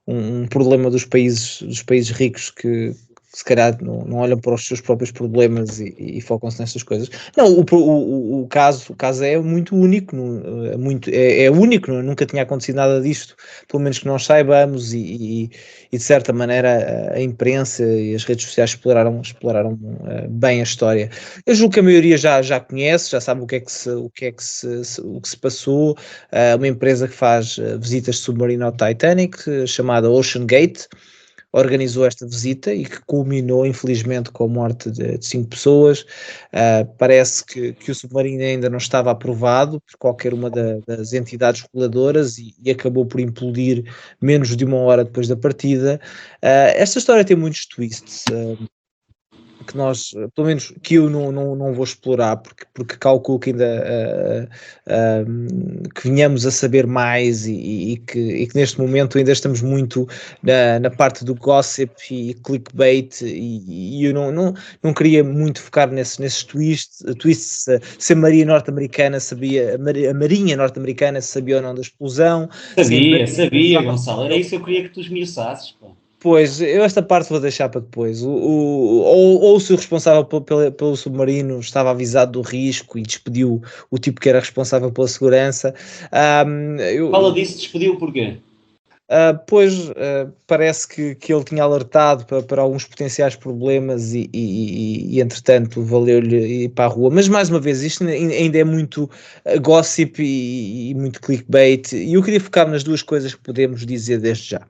um problema dos países ricos que se calhar não olham para os seus próprios problemas e focam-se nestas coisas. Não, o caso é muito único, é único, nunca tinha acontecido nada disto, pelo menos que nós saibamos, e de certa maneira a imprensa e as redes sociais exploraram bem a história. Eu julgo que a maioria já conhece, já sabe o que se passou. Uma empresa que faz visitas de submarino ao Titanic, chamada OceanGate, organizou esta visita e que culminou, infelizmente, com a morte de 5 pessoas. Parece que o submarino ainda não estava aprovado por qualquer uma das entidades reguladoras e acabou por implodir menos de 1 hora depois da partida. Esta história tem muitos twists, que nós, pelo menos que eu não vou explorar, porque calculo que ainda que venhamos a saber mais, e que neste momento ainda estamos muito na parte do gossip e clickbait, e eu não queria muito focar nesses twists, se a Marinha Norte-Americana sabia, a Marinha Norte-Americana sabia ou não da explosão. Sabia, Gonçalo, era isso que eu queria que tu esmiuçasses, pô. Pois, eu esta parte vou deixar para depois. Ou se o responsável pelo submarino estava avisado do risco e despediu o tipo que era responsável pela segurança. Fala disso, despediu porquê? Parece que ele tinha alertado para alguns potenciais problemas e entretanto valeu-lhe ir para a rua. Mas mais uma vez, isto ainda é muito gossip e muito clickbait, e eu queria focar nas duas coisas que podemos dizer desde já.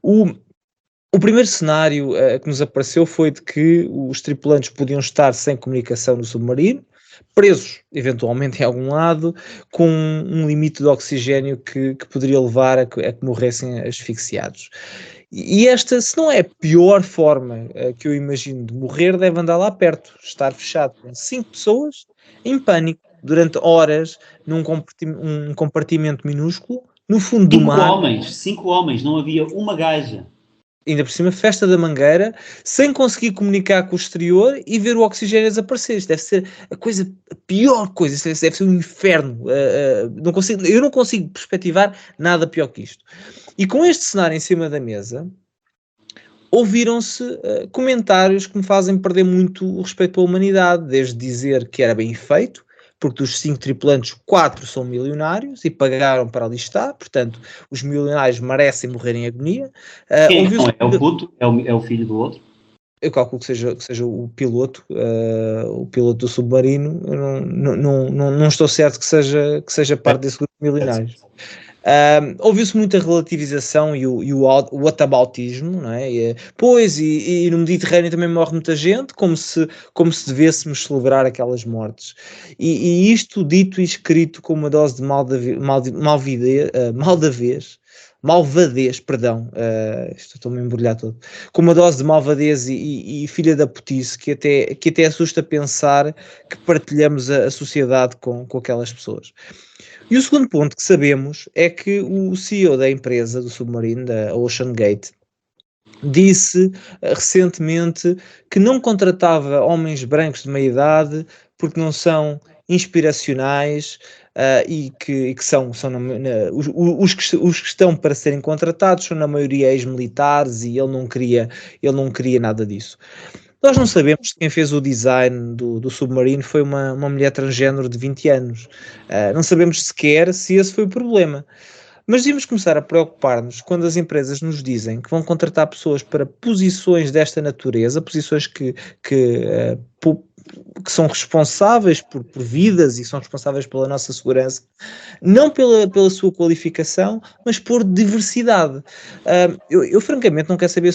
O primeiro cenário que nos apareceu foi de que os tripulantes podiam estar sem comunicação no submarino, presos eventualmente em algum lado, com um limite de oxigênio que poderia levar a que morressem asfixiados. E esta, se não é a pior forma que eu imagino de morrer, deve andar lá perto, estar fechado com 5 pessoas em pânico durante horas num compartimento minúsculo no fundo do mar. 5 homens, não havia uma gaja. Ainda por cima, festa da Mangueira, sem conseguir comunicar com o exterior e ver o oxigênio desaparecer. Isto deve ser a pior coisa, isto deve ser um inferno. Eu não consigo perspectivar nada pior que isto. E com este cenário em cima da mesa, ouviram-se comentários que me fazem perder muito o respeito pela humanidade, desde dizer que era bem feito, porque dos 5 tripulantes, 4 são milionários e pagaram para ali estar, portanto, os milionários merecem morrer em agonia. Quem é o puto? É o filho do outro? Eu calculo que seja o piloto do submarino. Eu não estou certo que seja parte desse grupo de milionários. Ouviu-se muita relativização e o whataboutismo, não é? E no Mediterrâneo também morre muita gente, como se devêssemos celebrar aquelas mortes. E isto dito e escrito com uma dose de malvadez, perdão, estou-me a embrulhar todo, com uma dose de malvadez e filha da putice que até assusta pensar que partilhamos a sociedade com aquelas pessoas. E o segundo ponto que sabemos é que o CEO da empresa do submarino, da OceanGate, disse recentemente que não contratava homens brancos de meia idade porque não são inspiracionais e que são os que estão para serem contratados são na maioria ex-militares e ele não queria nada disso. Nós não sabemos se quem fez o design do submarino foi uma mulher transgênero de 20 anos. Não sabemos sequer se esse foi o problema. Mas devíamos começar a preocupar-nos quando as empresas nos dizem que vão contratar pessoas para posições desta natureza, posições que são responsáveis por vidas e são responsáveis pela nossa segurança, não pela sua qualificação, mas por diversidade. Eu francamente não quero saber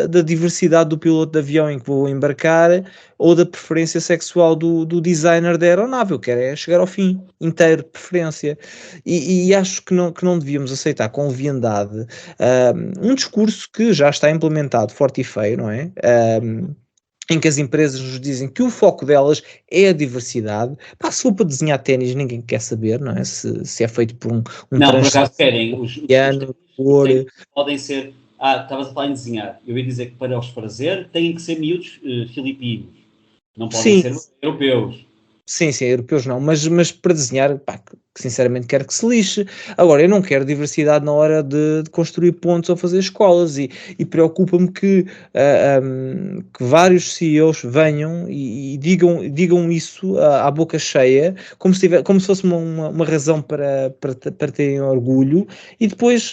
da diversidade do piloto de avião em que vou embarcar ou da preferência sexual do designer da aeronave. Eu quero é chegar ao fim inteiro de preferência. E acho que não devíamos aceitar com leviandade um discurso que já está implementado forte e feio, não é? Em que as empresas nos dizem que o foco delas é a diversidade. Se for para desenhar ténis, ninguém quer saber, não é? Se é feito por um não, por acaso querem. Os podem ser... estavas a falar em desenhar. Eu ia dizer que para os fazer têm que ser miúdos filipinos. Não podem ser europeus. Sim, europeus não, mas para desenhar, que sinceramente quero que se lixe. Agora, eu não quero diversidade na hora de construir pontos ou fazer escolas e preocupa-me que vários CEOs venham e digam isso à boca cheia, como se fosse uma razão para terem orgulho, e depois,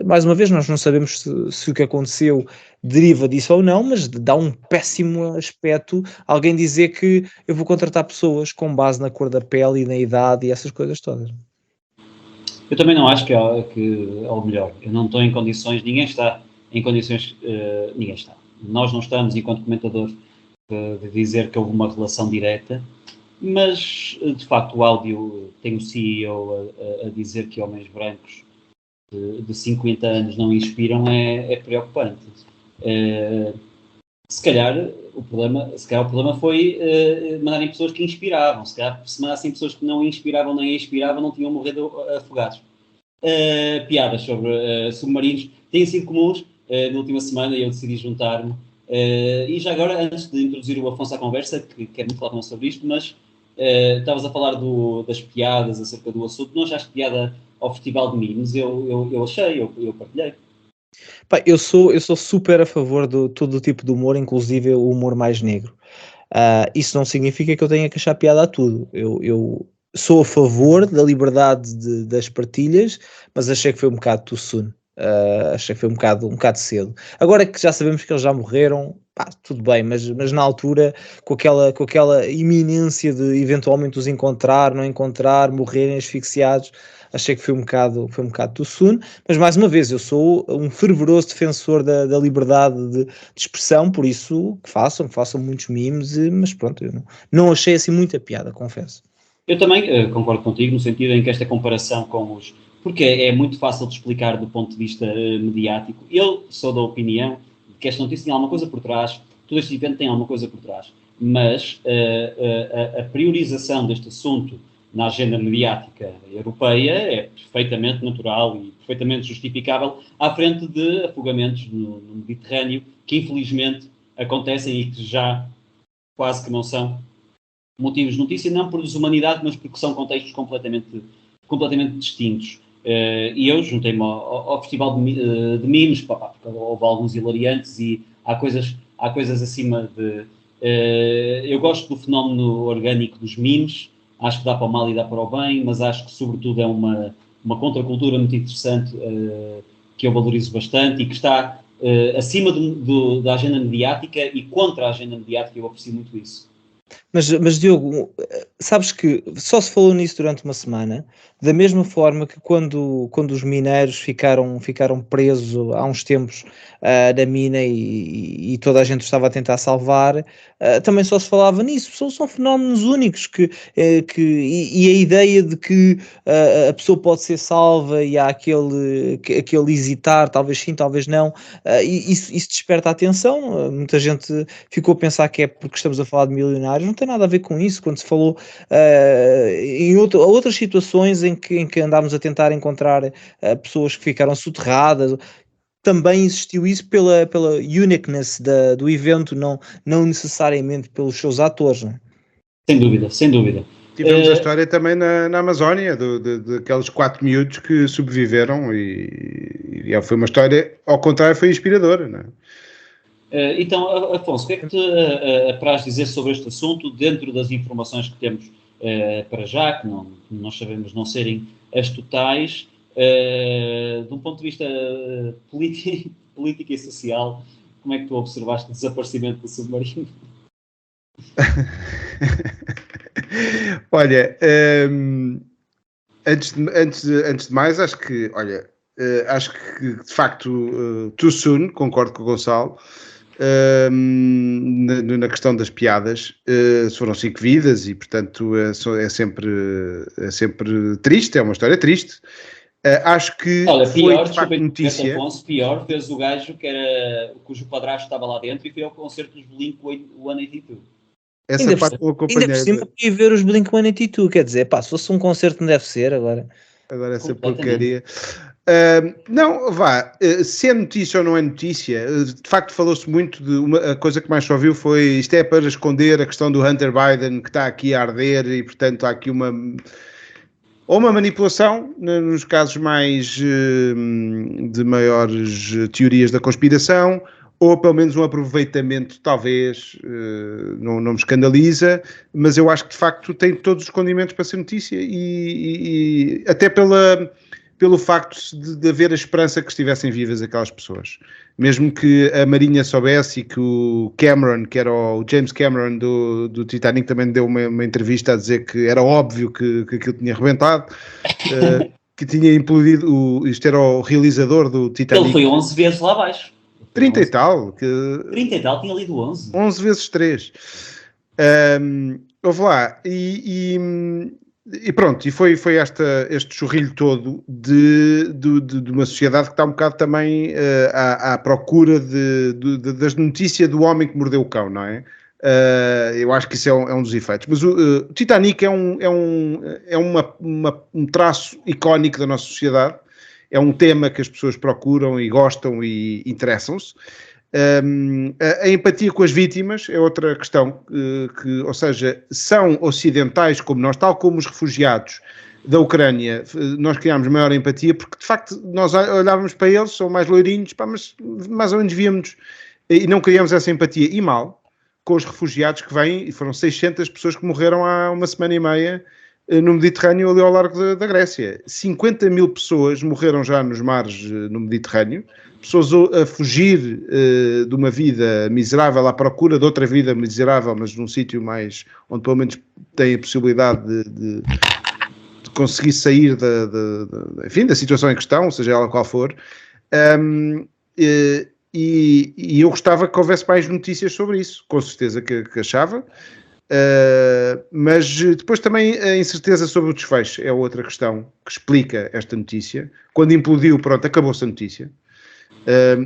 mais uma vez, nós não sabemos se o que aconteceu deriva disso ou não, mas dá um péssimo aspecto alguém dizer que eu vou contratar pessoas com base na cor da pele e na idade e essas coisas todas. Eu também não acho que é o melhor. Eu não estou em condições, ninguém está em condições, ninguém está. Nós não estamos, enquanto comentadores, de dizer que houve uma relação direta, mas, de facto, o áudio tem o CEO a dizer que homens brancos de 50 anos não inspiram é preocupante. Se calhar o problema foi mandarem pessoas que inspiravam. Se calhar se mandassem pessoas que não inspiravam nem expiravam, não tinham morrido afogados. Piadas sobre submarinos têm sido comuns. Na última semana eu decidi juntar-me. E já agora, antes de introduzir o Afonso à conversa, que quero muito falar sobre isto, mas estavas a falar das piadas acerca do assunto. Não achaste piada ao Festival de Memes? Eu achei, eu partilhei. Eu sou super a favor de todo o tipo de humor, inclusive o humor mais negro. Isso não significa que eu tenha que achar piada a tudo. Eu sou a favor da liberdade das partilhas, mas achei que foi um bocado too soon. Achei que foi um bocado cedo. Agora que já sabemos que eles já morreram, pá, tudo bem, mas na altura, com aquela iminência de eventualmente os encontrar, não encontrar, morrerem asfixiados, achei que foi um bocado too soon. Mas mais uma vez, eu sou um fervoroso defensor da liberdade de expressão, por isso que façam muitos memes, mas pronto, eu não achei assim muita piada, confesso. Eu também concordo contigo, no sentido em que esta comparação com os... Porque é muito fácil de explicar do ponto de vista mediático. Eu sou da opinião de que esta notícia tem alguma coisa por trás, todo este evento tem alguma coisa por trás, mas a priorização deste assunto na agenda mediática europeia é perfeitamente natural e perfeitamente justificável à frente de afogamentos no Mediterrâneo, que infelizmente acontecem e que já quase que não são motivos de notícia, não por desumanidade, mas porque são contextos completamente distintos. E eu juntei-me ao festival de memes, porque houve alguns hilariantes e há coisas acima de... eu gosto do fenómeno orgânico dos memes, acho que dá para o mal e dá para o bem, mas acho que sobretudo é uma contracultura muito interessante que eu valorizo bastante e que está acima da agenda mediática e contra a agenda mediática. Eu aprecio muito isso. Mas Diogo, sabes que só se falou nisso durante uma semana, da mesma forma que quando os mineiros ficaram presos há uns tempos na mina e toda a gente estava a tentar salvar, também só se falava nisso. São fenómenos únicos e a ideia de que a pessoa pode ser salva e há aquele hesitar, talvez sim, talvez não, isso desperta a atenção. Muita gente ficou a pensar que é porque estamos a falar de milionários, não tem nada a ver com isso. Quando se falou em outras situações em que andámos a tentar encontrar pessoas que ficaram soterradas, também existiu isso pela uniqueness do evento, não necessariamente pelos seus atores, não é? Sem dúvida. Tivemos a história também na Amazónia, daqueles 4 miúdos que sobreviveram e foi uma história, ao contrário, foi inspiradora, não é? Então, Afonso, o que é que te apraz dizer sobre este assunto, dentro das informações que temos para já, que nós sabemos não serem as totais, de um ponto de vista político e social, como é que tu observaste o desaparecimento do submarino? Olha, antes de mais, acho que de facto, too soon, concordo com o Gonçalo, na questão das piadas. Foram 5 vidas e, portanto, é sempre triste, é uma história triste. Acho que foi de facto notícia. Afonso, pior fez o gajo cujo padrasto estava lá dentro e foi ao concerto dos Blink-182. Essa parte eu acompanhei. Ainda por cima podia ver os Blink-182, quer dizer, se fosse um concerto não deve ser agora essa porcaria. Não, se é notícia ou não é notícia, de facto falou-se muito a coisa que mais se ouviu foi isto é para esconder a questão do Hunter Biden que está aqui a arder e, portanto, há aqui uma manipulação nos casos mais de maiores teorias da conspiração, ou pelo menos um aproveitamento, talvez, não me escandaliza, mas eu acho que de facto tem todos os condimentos para ser notícia e até pelo facto de haver a esperança que estivessem vivas aquelas pessoas. Mesmo que a Marinha soubesse e que o Cameron, que era o James Cameron do Titanic, também deu uma entrevista a dizer que era óbvio que aquilo tinha rebentado, que tinha implodido, isto era o realizador do Titanic. Ele foi 11 vezes lá abaixo. 30 e tal. 30 e tal, tinha lido 11. 11 vezes 3. Houve lá. E pronto, e foi este chorrilho todo de uma sociedade que está um bocado também à procura das notícias do homem que mordeu o cão, não é? Eu acho que isso é um dos efeitos. Mas o Titanic é um traço icónico da nossa sociedade. É um tema que as pessoas procuram e gostam e interessam-se. A empatia com as vítimas é outra questão, ou seja, são ocidentais como nós, tal como os refugiados da Ucrânia, nós criámos maior empatia porque de facto nós olhávamos para eles, são mais loirinhos, mas mais ou menos víamos e não criamos essa empatia, e mal, com os refugiados que vêm, e foram 600 pessoas que morreram há uma semana e meia no Mediterrâneo, ali ao largo da Grécia. 50 mil pessoas morreram já nos mares no Mediterrâneo, pessoas a fugir de uma vida miserável à procura de outra vida miserável, mas num sítio mais, onde pelo menos têm a possibilidade de conseguir sair enfim, da situação em questão, seja ela qual for. E eu gostava que houvesse mais notícias sobre isso, com certeza que achava. Mas depois também a incerteza sobre o desfecho é outra questão que explica esta notícia. Quando implodiu, pronto, acabou-se a notícia,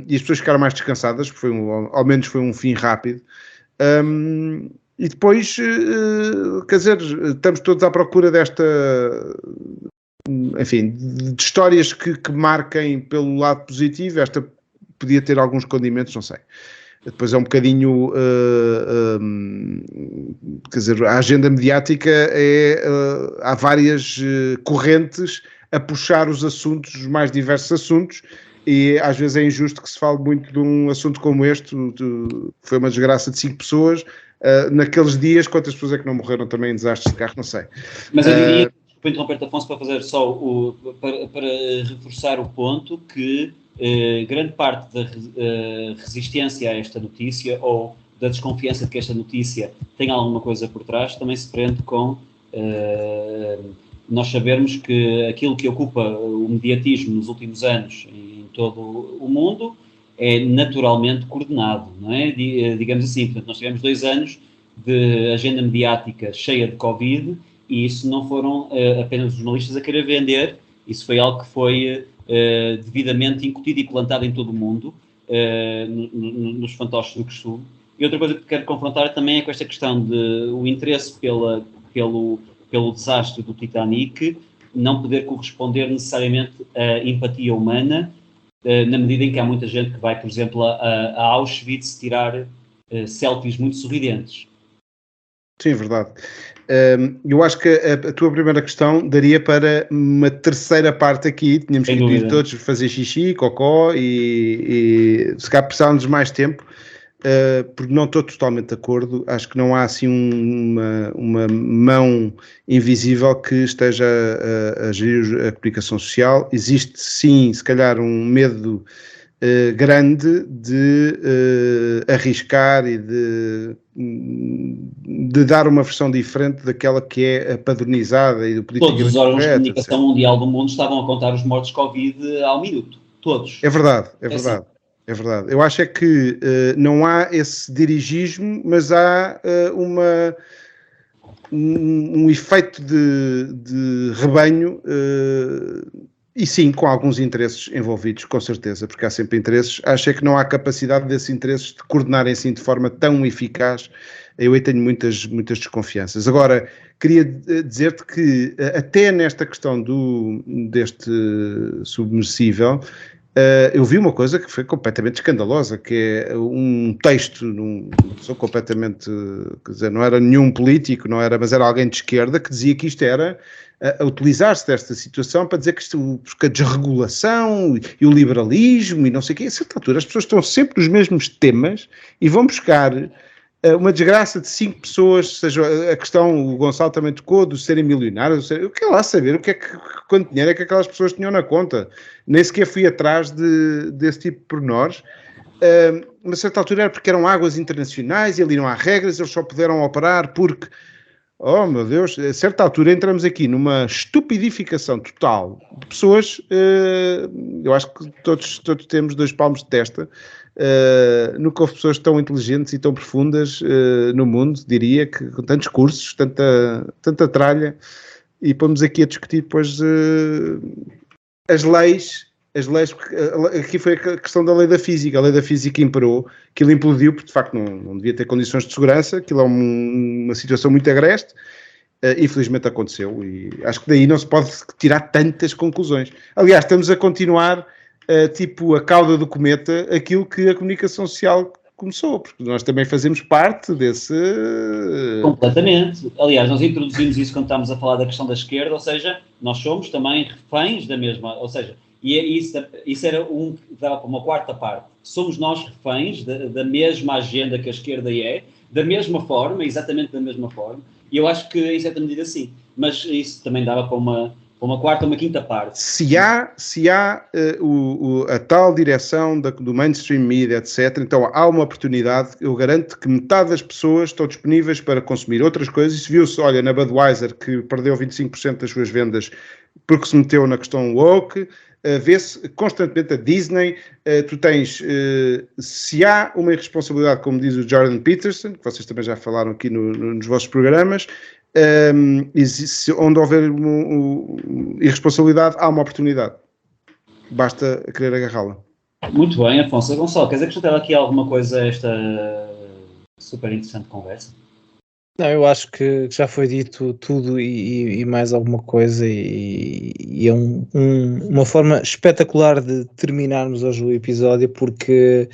e as pessoas ficaram mais descansadas, porque ao menos foi um fim rápido. E depois, quer dizer, estamos todos à procura desta, enfim, de histórias que marquem pelo lado positivo. Esta podia ter alguns condimentos, não sei. Depois é um bocadinho, quer dizer, a agenda mediática há várias correntes a puxar os assuntos, os mais diversos assuntos, e às vezes é injusto que se fale muito de um assunto como este, foi uma desgraça de 5 pessoas, naqueles dias, quantas pessoas é que não morreram também em desastres de carro, não sei. Mas eu diria, para interromper-te, Afonso, para fazer só, para reforçar o ponto que grande parte da resistência a esta notícia ou da desconfiança de que esta notícia tem alguma coisa por trás também se prende com nós sabermos que aquilo que ocupa o mediatismo nos últimos anos em todo o mundo é naturalmente coordenado, não é? Digamos assim, portanto, nós tivemos 2 anos de agenda mediática cheia de Covid e isso não foram apenas os jornalistas a querer vender, isso foi algo que foi devidamente incutido e plantado em todo o mundo, nos fantoches do costume. E outra coisa que quero confrontar também é com esta questão de o interesse pelo desastre do Titanic não poder corresponder necessariamente à empatia humana, na medida em que há muita gente que vai, por exemplo, a Auschwitz tirar selfies muito sorridentes. Sim, verdade. Eu acho que a tua primeira questão daria para uma terceira parte aqui. Tínhamos que ir todos fazer xixi, cocó e se calhar precisávamos de mais tempo, porque não estou totalmente de acordo. Acho que não há assim uma mão invisível que esteja a gerir a comunicação social. Existe sim, se calhar, um medo grande de arriscar e de dar uma versão diferente daquela que é a padronizada e do politicamente correto. Todos os órgãos de comunicação etc. mundial do mundo estavam a contar os mortos Covid ao minuto. Todos. É verdade, é verdade. Assim. É verdade. Eu acho é que não há esse dirigismo, mas há um efeito de rebanho e sim, com alguns interesses envolvidos, com certeza, porque há sempre interesses. Acho é que não há capacidade desses interesses de coordenarem-se de forma tão eficaz. Eu aí tenho muitas desconfianças. Agora, queria dizer-te que até nesta questão deste submersível, eu vi uma coisa que foi completamente escandalosa, que é um texto, sou completamente, quer dizer, não era nenhum político, mas era alguém de esquerda que dizia que isto era a utilizar-se desta situação para dizer que a desregulação e o liberalismo e não sei o quê. A certa altura as pessoas estão sempre nos mesmos temas e vão buscar uma desgraça de 5 pessoas, seja a questão, o Gonçalo também tocou, de serem milionários, eu quero lá saber quanto dinheiro é que aquelas pessoas tinham na conta. Nem sequer fui atrás desse tipo de pormenores. A certa altura era porque eram águas internacionais e ali não há regras, eles só puderam operar porque... Oh, meu Deus, a certa altura entramos aqui numa estupidificação total de pessoas, eu acho que todos temos 2 palmos de testa, nunca houve pessoas tão inteligentes e tão profundas no mundo, diria, que com tantos cursos, tanta tralha, e pomos aqui a discutir depois as leis, porque aqui foi a questão da lei da física imperou, que ele implodiu porque de facto não devia ter condições de segurança, aquilo é uma situação muito agreste, infelizmente aconteceu e acho que daí não se pode tirar tantas conclusões. Aliás, estamos a continuar tipo a cauda do cometa, aquilo que a comunicação social começou, porque nós também fazemos parte desse... Completamente. Aliás, nós introduzimos isso quando estávamos a falar da questão da esquerda, ou seja, nós somos também reféns da mesma, ou seja, e isso era dava para uma quarta parte. Somos nós reféns da mesma agenda que a esquerda é, da mesma forma, exatamente da mesma forma, e eu acho que, em certa medida, sim. mas isso também dava para uma quarta ou uma quinta parte. Se há a tal direção do mainstream media, etc., então há uma oportunidade. Eu garanto que metade das pessoas estão disponíveis para consumir outras coisas. Isso viu-se, olha, na Budweiser, que perdeu 25% das suas vendas porque se meteu na questão woke. Vê-se constantemente a Disney. Tu tens, se há uma irresponsabilidade, como diz o Jordan Peterson, que vocês também já falaram aqui nos vossos programas, onde houver irresponsabilidade, há uma oportunidade. Basta querer agarrá-la. Muito bem, Afonso. Gonçalo, queres acrescentar aqui alguma coisa a esta super interessante conversa? Não, eu acho que já foi dito tudo e mais alguma coisa, e é uma forma espetacular de terminarmos hoje o episódio, porque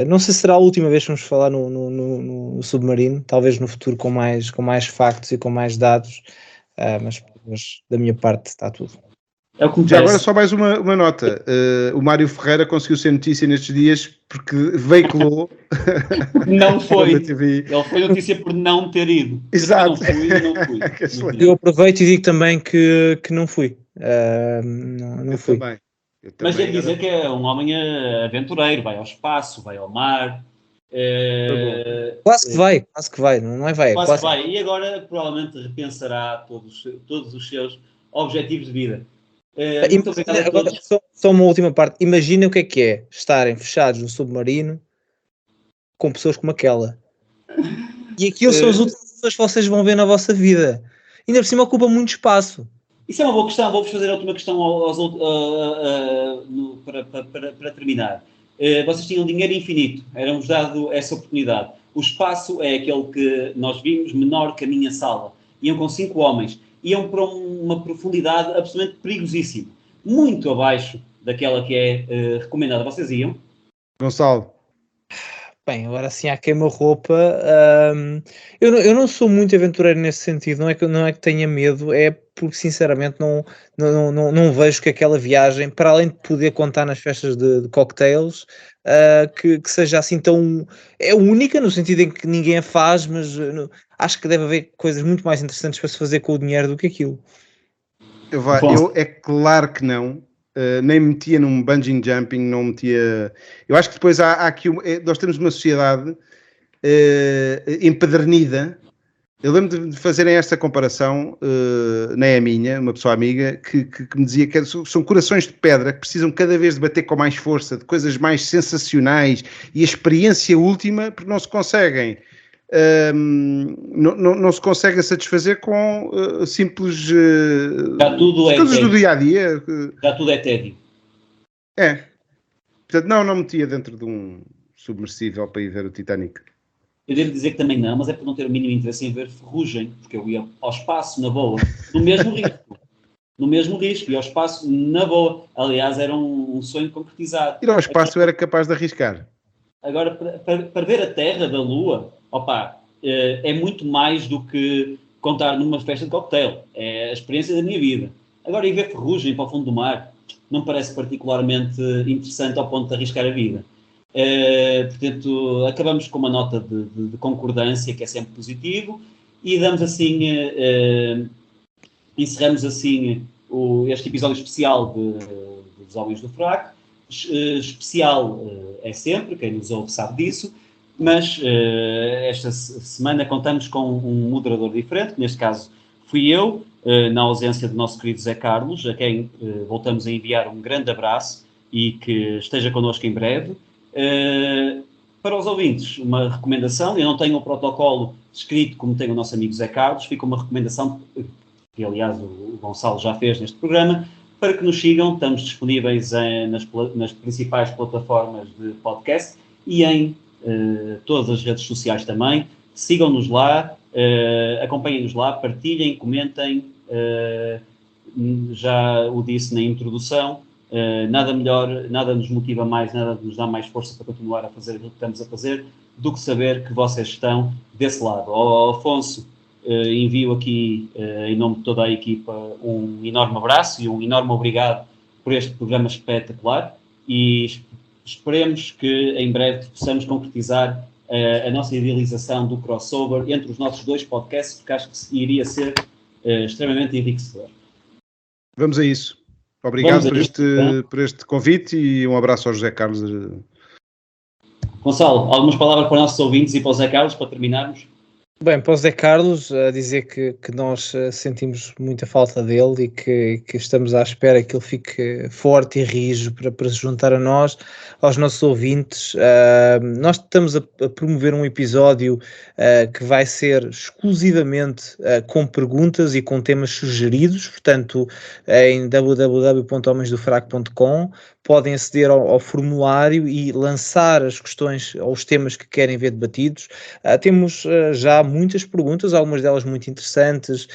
não sei se será a última vez que vamos falar no submarino, talvez no futuro com mais factos e com mais dados, mas da minha parte está tudo. É o que me Já agora parece. só mais uma nota. O Mário Ferreira conseguiu ser notícia nestes dias porque veiculou. Não foi. na TV. Ele foi notícia por não ter ido. Exato. Não fui. Eu aproveito e digo também que não fui. Não fui. Também. Mas devo dizer que é um homem aventureiro, vai ao espaço, vai ao mar. Quase que vai, não é vai. Quase que vai. E agora provavelmente repensará todos os seus objetivos de vida. Muito obrigado a todos. Agora, só uma última parte. Imagina o que é estarem fechados no submarino com pessoas como aquela. E aquilo são as últimas pessoas que vocês vão ver na vossa vida. Ainda por cima ocupa muito espaço. Isso é uma boa questão. Vou-vos fazer a última questão para terminar. Vocês tinham dinheiro infinito. Era-vos dado essa oportunidade. O espaço é aquele que nós vimos menor que a minha sala. Iam com 5 homens. Iam para uma profundidade absolutamente perigosíssima. Muito abaixo daquela que é recomendada. Vocês iam? Gonçalo. Bem, agora assim há queima-roupa. Eu não sou muito aventureiro nesse sentido. Não é que tenha medo, é porque sinceramente não vejo que aquela viagem, para além de poder contar nas festas de cocktails, que seja assim tão... É única no sentido em que ninguém a faz, mas acho que deve haver coisas muito mais interessantes para se fazer com o dinheiro do que aquilo. É claro que não. Nem metia num bungee jumping, não metia... Eu acho que depois há aqui... Nós temos uma sociedade empedernida. Eu lembro de fazerem esta comparação, nem a minha, uma pessoa amiga, que me dizia que são corações de pedra que precisam cada vez de bater com mais força, de coisas mais sensacionais, e a experiência última, porque não se conseguem... não se consegue satisfazer com simples Já tudo coisas tédio. do dia-a-dia. Já tudo é tédio. Portanto, não metia dentro de um submersível para ir ver o Titanic. Eu devo dizer que também não, mas é por não ter o mínimo interesse em ver ferrugem, porque eu ia ao espaço na boa, no mesmo risco, ia ao espaço na boa. Aliás, era um sonho concretizado. Ir ao espaço eu era capaz de arriscar. Agora, para ver a Terra da Lua, é muito mais do que contar numa festa de cocktail. É a experiência da minha vida. Agora, ir ver ferrugem para o fundo do mar não me parece particularmente interessante ao ponto de arriscar a vida. Portanto, acabamos com uma nota de concordância, que é sempre positivo, e damos assim, encerramos assim este episódio especial dos Homens do Fraco. Especial é sempre, quem nos ouve sabe disso, mas esta semana contamos com um moderador diferente, que neste caso fui eu, na ausência do nosso querido Zé Carlos, a quem voltamos a enviar um grande abraço e que esteja connosco em breve. Para os ouvintes, uma recomendação. Eu não tenho o protocolo escrito como tem o nosso amigo Zé Carlos, fica uma recomendação que aliás o Gonçalo já fez neste programa, para que nos sigam. Estamos disponíveis nas principais plataformas de podcast e em todas as redes sociais também. Sigam-nos lá, acompanhem-nos lá, partilhem, comentem. Já o disse na introdução, nada melhor, nada nos motiva mais, nada nos dá mais força para continuar a fazer aquilo que estamos a fazer, do que saber que vocês estão desse lado. Ao Afonso, envio aqui, em nome de toda a equipa, um enorme abraço e um enorme obrigado por este programa espetacular, e esperemos que em breve possamos concretizar a nossa idealização do crossover entre os nossos dois podcasts, porque acho que iria ser extremamente enriquecedor. Vamos a isso. Obrigado Vamos por este convite e um abraço ao José Carlos. Gonçalo, algumas palavras para os nossos ouvintes e para o Zé Carlos, para terminarmos? Bem, para o Zé Carlos, a dizer que nós sentimos muita falta dele e que estamos à espera que ele fique forte e rijo para se juntar a nós, aos nossos ouvintes. Nós estamos a promover um episódio que vai ser exclusivamente com perguntas e com temas sugeridos, portanto, em www.homensdofraco.com podem aceder ao formulário e lançar as questões ou os temas que querem ver debatidos. Temos já muitas perguntas, algumas delas muito interessantes.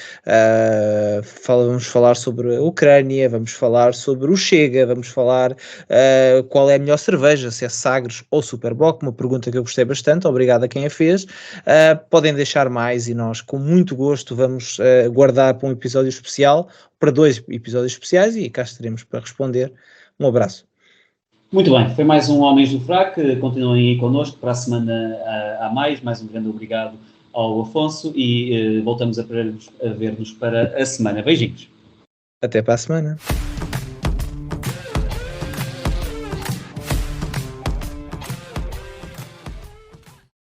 Vamos falar sobre a Ucrânia, vamos falar sobre o Chega, vamos falar qual é a melhor cerveja, se é Sagres ou Superboc, uma pergunta que eu gostei bastante, obrigado a quem a fez. Podem deixar mais e nós com muito gosto vamos guardar para um episódio especial, para 2 episódios especiais, e cá estaremos para responder. Um abraço. Muito bem, foi mais um Homens do Frac. Continuem aí connosco para a semana a mais. Mais um grande obrigado ao Afonso e voltamos a ver-nos para a semana. Beijinhos. Até para a semana.